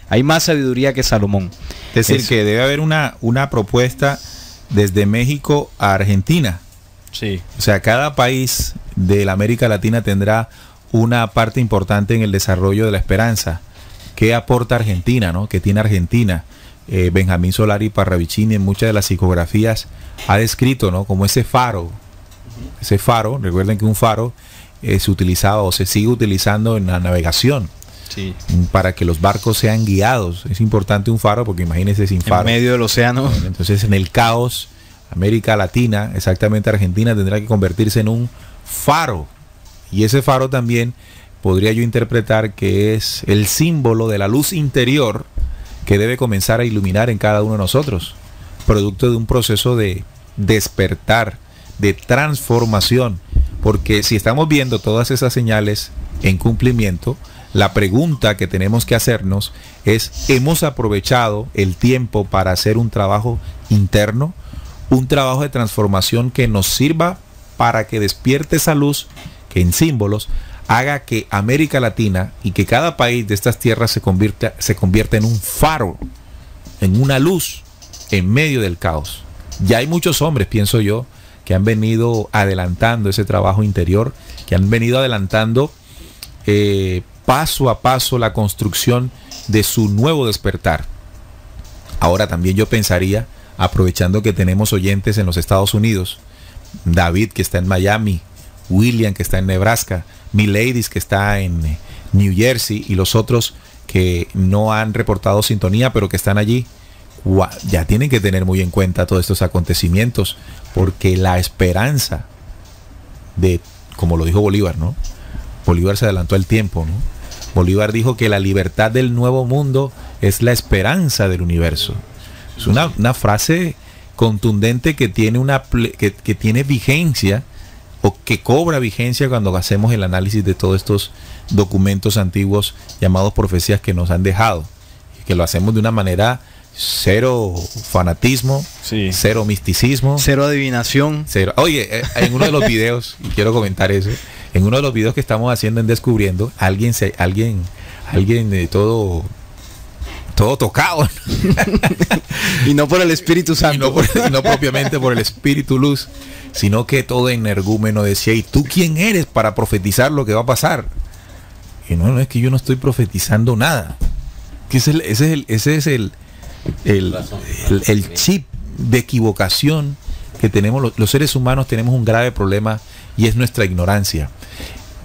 hay más sabiduría que Salomón. Es decir, que debe haber una propuesta desde México a Argentina. Sí. O sea, cada país de la América Latina tendrá una parte importante en el desarrollo de la esperanza. ¿Qué aporta Argentina, no? ¿Qué tiene Argentina? Benjamín Solari Parravicini en muchas de las psicografías ha descrito, ¿no?, como ese faro. Ese faro, recuerden que un faro se utilizaba o se sigue utilizando en la navegación. Sí. Para que los barcos sean guiados. Es importante un faro porque imagínense sin faro. En medio del océano. Entonces en el caos, América Latina, exactamente Argentina, tendrá que convertirse en un faro. Y ese faro también podría yo interpretar que es el símbolo de la luz interior que debe comenzar a iluminar en cada uno de nosotros, producto de un proceso de despertar, de transformación. Porque si estamos viendo todas esas señales en cumplimiento, la pregunta que tenemos que hacernos es: ¿hemos aprovechado el tiempo para hacer un trabajo interno? Un trabajo de transformación que nos sirva para que despierte esa luz que en símbolos haga que América Latina y que cada país de estas tierras se convierta en un faro, en una luz en medio del caos. Ya hay muchos hombres, pienso yo, que han venido adelantando ese trabajo interior, que han venido adelantando paso a paso la construcción de su nuevo despertar. Ahora también yo pensaría, aprovechando que tenemos oyentes en los Estados Unidos, David que está en Miami, William que está en Nebraska, Miladis que está en New Jersey y los otros que no han reportado sintonía pero que están allí, ya tienen que tener muy en cuenta todos estos acontecimientos, porque la esperanza de, como lo dijo Bolívar, ¿no? Bolívar se adelantó al tiempo, ¿no? Bolívar dijo que la libertad del nuevo mundo es la esperanza del universo. Es una frase contundente que tiene que tiene vigencia, o que cobra vigencia cuando hacemos el análisis de todos estos documentos antiguos llamados profecías que nos han dejado, que lo hacemos de una manera cero fanatismo, sí, cero misticismo, cero adivinación, cero. Oye, en uno de los videos, y quiero comentar eso, en uno de los videos que estamos haciendo en Descubriendo, alguien de todo tocado y no por el Espíritu Santo, y no propiamente por el Espíritu Luz, sino que todo energúmeno decía: ¿y tú quién eres para profetizar lo que va a pasar? Y no, es que yo no estoy profetizando nada. Que ese es el chip de equivocación que tenemos los seres humanos. Tenemos un grave problema y es nuestra ignorancia.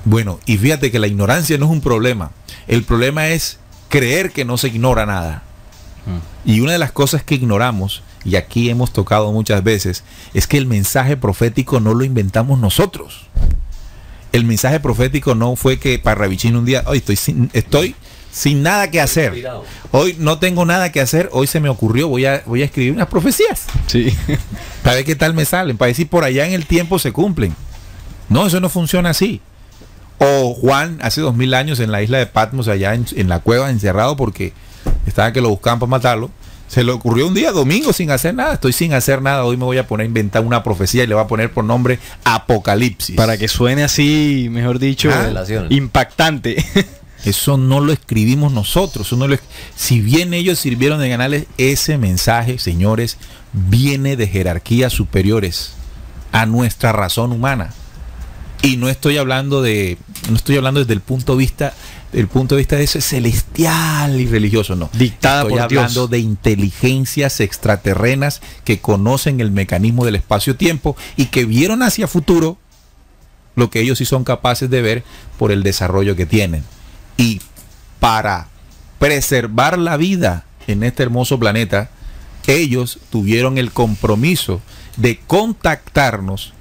Bueno, y fíjate que la ignorancia no es un problema. El problema es creer que no se ignora nada. Y una de las cosas que ignoramos, y aquí hemos tocado muchas veces, es que el mensaje profético no lo inventamos nosotros. El mensaje profético no fue que Parravicini un día: hoy estoy sin nada que hacer, hoy no tengo nada que hacer, hoy se me ocurrió, voy a escribir unas profecías, sí, para ver qué tal me salen, para decir por allá en el tiempo se cumplen. No, eso no funciona así. O Juan hace 2000 años en la isla de Patmos, allá en la cueva, encerrado porque estaba que lo buscaban para matarlo. Se le ocurrió un día, domingo, sin hacer nada. Estoy sin hacer nada, hoy me voy a poner a inventar una profecía y le voy a poner por nombre Apocalipsis. Para que suene así, mejor dicho, impactante. Eso no lo escribimos nosotros. Si bien ellos sirvieron de canales, ese mensaje, señores, viene de jerarquías superiores a nuestra razón humana. Y no estoy hablando desde el punto de vista de ese celestial y religioso, no. Dictada por Dios. Estoy hablando de inteligencias extraterrenas que conocen el mecanismo del espacio-tiempo y que vieron hacia futuro lo que ellos sí son capaces de ver por el desarrollo que tienen. Y para preservar la vida en este hermoso planeta, ellos tuvieron el compromiso de contactarnos,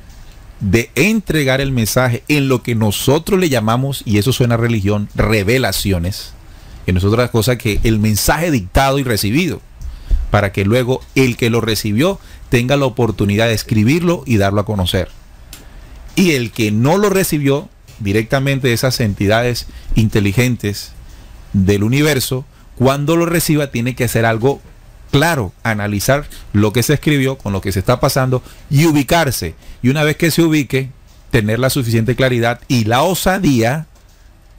de entregar el mensaje en lo que nosotros le llamamos, y eso suena a religión, revelaciones, que no es otra cosa que el mensaje dictado y recibido, para que luego el que lo recibió tenga la oportunidad de escribirlo y darlo a conocer. Y el que no lo recibió directamente de esas entidades inteligentes del universo, cuando lo reciba tiene que hacer algo claro, analizar lo que se escribió con lo que se está pasando y ubicarse. Y una vez que se ubique, tener la suficiente claridad y la osadía,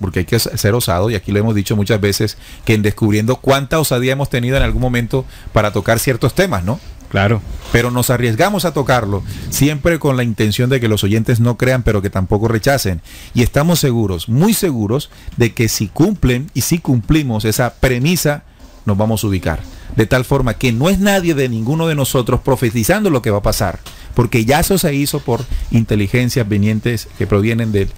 porque hay que ser osado, y aquí lo hemos dicho muchas veces, que en Descubriendo cuánta osadía hemos tenido en algún momento para tocar ciertos temas, ¿no? Claro. Pero nos arriesgamos a tocarlo, siempre con la intención de que los oyentes no crean, pero que tampoco rechacen. Y estamos seguros, muy seguros, de que si cumplen y si cumplimos esa premisa, nos vamos a ubicar. de tal forma que no es nadie de ninguno de nosotros profetizando lo que va a pasar, porque ya eso se hizo por inteligencias venientes que provienen de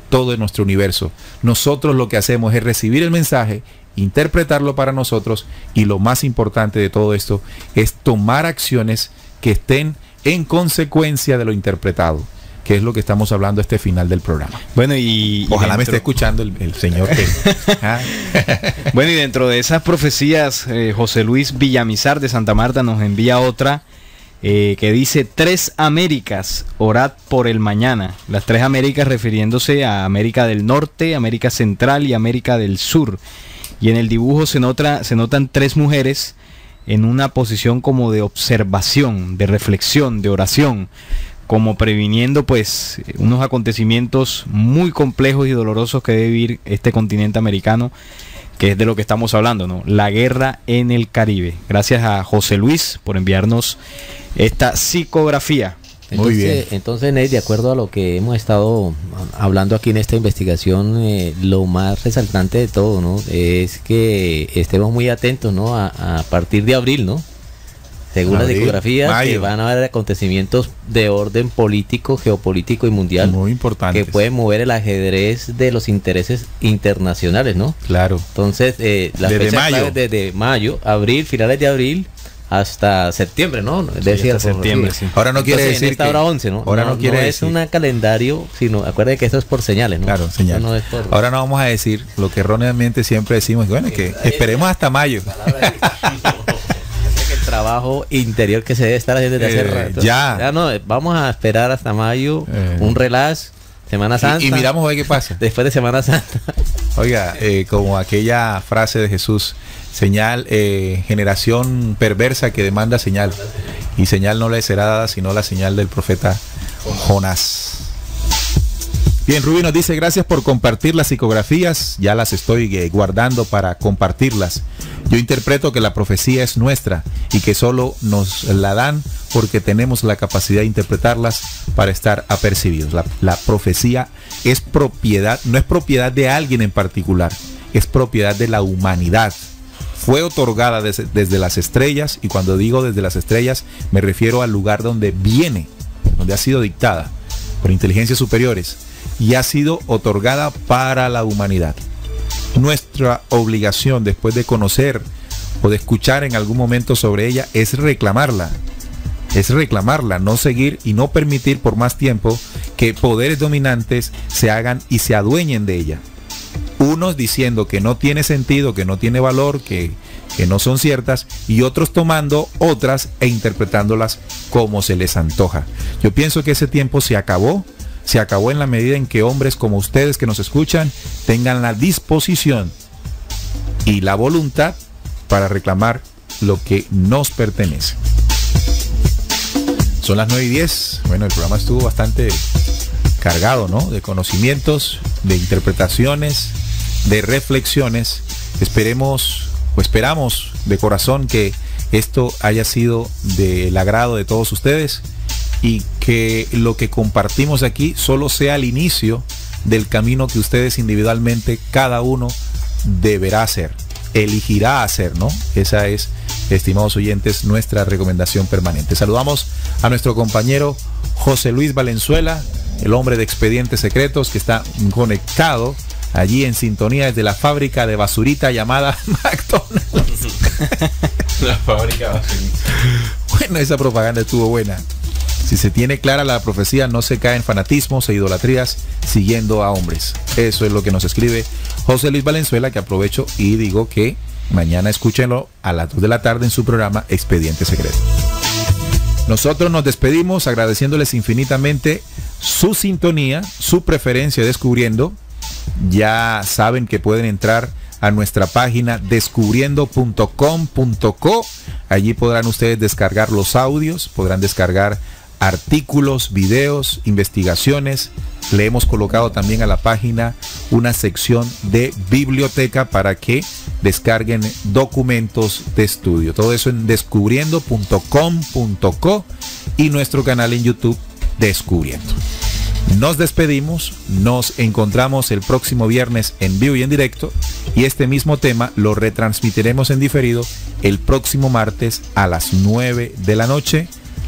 todo nuestro universo. Nosotros lo que hacemos es recibir el mensaje, interpretarlo para nosotros, y lo más importante de todo esto es tomar acciones que estén en consecuencia de lo interpretado, que es lo que estamos hablando este final del programa. Bueno, y ojalá me esté escuchando el señor que... Bueno, y dentro de esas profecías, José Luis Villamizar de Santa Marta nos envía otra que dice: 3 Américas, orad por el mañana. Las 3 Américas refiriéndose a América del Norte, América Central y América del Sur. Y en el dibujo se notan 3 mujeres en una posición como de observación, de reflexión, de oración, como previniendo pues unos acontecimientos muy complejos y dolorosos que debe vivir este continente americano, que es de lo que estamos hablando, ¿no? La guerra en el Caribe. Gracias a José Luis por enviarnos esta psicografía. Muy bien. Entonces, Ney, de acuerdo a lo que hemos estado hablando aquí en esta investigación, lo más resaltante de todo, ¿no?, es que estemos muy atentos, ¿no?, a partir de abril, ¿no? Según la psicografía, que van a haber acontecimientos de orden político, geopolítico y mundial muy importantes, que pueden mover el ajedrez de los intereses internacionales, ¿no? Claro. Entonces, las fechas claves desde mayo, abril, finales de abril hasta septiembre, ¿no? Hasta septiembre, sí. Ahora no quiere decir en esta hora 11, ¿no? Ahora no quiere es decir un calendario, sino acuérdense que esto es por señales, ¿no? Claro, señales. No es por... Ahora no vamos a decir lo que erróneamente siempre decimos, bueno, que esperemos hasta mayo. El trabajo interior que se debe estar haciendo desde hace rato. Ya no, vamos a esperar hasta mayo, un relax, Semana Santa. Y miramos a ver qué pasa. Después de Semana Santa. Oiga, como aquella frase de Jesús: señal, generación perversa que demanda señal, y señal no le será dada sino la señal del profeta Jonás. Bien, Rubí nos dice: gracias por compartir las psicografías, ya las estoy guardando para compartirlas. Yo interpreto que la profecía es nuestra y que solo nos la dan porque tenemos la capacidad de interpretarlas para estar apercibidos. La profecía es propiedad, no es propiedad de alguien en particular, es propiedad de la humanidad. Fue otorgada desde las estrellas, y cuando digo desde las estrellas me refiero al lugar donde viene, donde ha sido dictada por inteligencias superiores, y ha sido otorgada para la humanidad. Nuestra obligación, después de conocer o de escuchar en algún momento sobre ella, es reclamarla, no seguir y no permitir por más tiempo que poderes dominantes se hagan y se adueñen de ella. Unos diciendo que no tiene sentido, que no tiene valor, que no son ciertas, y otros tomando otras e interpretándolas como se les antoja. Yo pienso que ese tiempo se acabó en la medida en que hombres como ustedes que nos escuchan tengan la disposición y la voluntad para reclamar lo que nos pertenece. Son las 9:10. Bueno, el programa estuvo bastante cargado, ¿no?, de conocimientos, de interpretaciones, de reflexiones. Esperamos de corazón que esto haya sido del agrado de todos ustedes, y que lo que compartimos aquí solo sea el inicio del camino que ustedes individualmente, cada uno, deberá hacer, elegirá hacer, ¿no? Esa es, estimados oyentes, nuestra recomendación permanente. Saludamos a nuestro compañero José Luis Valenzuela, el hombre de Expedientes Secretos, que está conectado allí en sintonía desde la fábrica de basurita llamada McDonald's. La fábrica de basurita. Bueno, esa propaganda estuvo buena. Si se tiene clara la profecía, no se cae en fanatismos e idolatrías siguiendo a hombres. Eso es lo que nos escribe José Luis Valenzuela, que aprovecho y digo que mañana escúchenlo a las 2 de la tarde en su programa Expediente Secreto. Nosotros nos despedimos agradeciéndoles infinitamente su sintonía, su preferencia descubriendo. Ya saben que pueden entrar a nuestra página descubriendo.com.co. Allí podrán ustedes descargar los audios, podrán descargar artículos, videos, investigaciones. Le hemos colocado también a la página una sección de biblioteca para que descarguen documentos de estudio. Todo eso en descubriendo.com.co y nuestro canal en YouTube Descubriendo. Nos despedimos, nos encontramos el próximo viernes en vivo y en directo, y este mismo tema lo retransmitiremos en diferido el próximo martes a las 9 de la noche,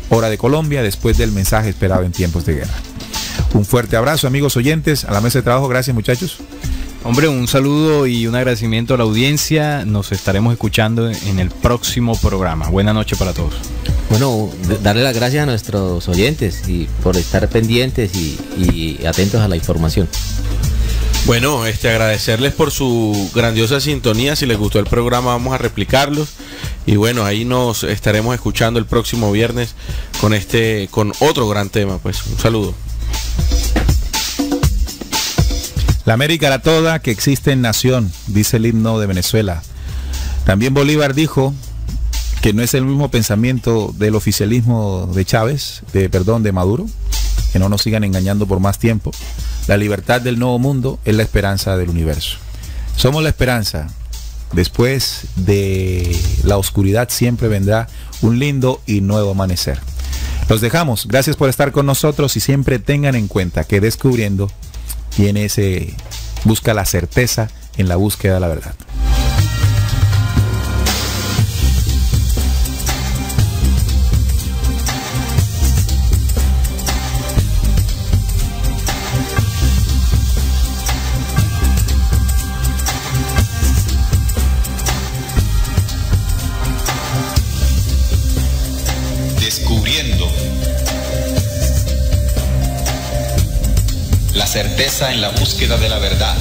hora de Colombia, después del mensaje esperado en tiempos de guerra. Un fuerte abrazo, amigos oyentes, a la mesa de trabajo. Gracias, muchachos. Hombre, un saludo y un agradecimiento a la audiencia. Nos estaremos escuchando en el próximo programa. Buenas noches para todos. Bueno, darle las gracias a nuestros oyentes y por estar pendientes y atentos a la información. Bueno, agradecerles por su grandiosa sintonía. Si les gustó el programa, vamos a replicarlos. Y bueno, ahí nos estaremos escuchando el próximo viernes con otro gran tema. Pues un saludo. La América era toda, que existe en nación, dice el himno de Venezuela. También Bolívar dijo que no es el mismo pensamiento del oficialismo de Maduro, que no nos sigan engañando por más tiempo. La libertad del nuevo mundo es la esperanza del universo. Somos la esperanza. Después de la oscuridad siempre vendrá un lindo y nuevo amanecer. Los dejamos. Gracias por estar con nosotros y siempre tengan en cuenta que descubriendo quien busca la certeza en la búsqueda de la verdad. Descubriendo la certeza en la búsqueda de la verdad.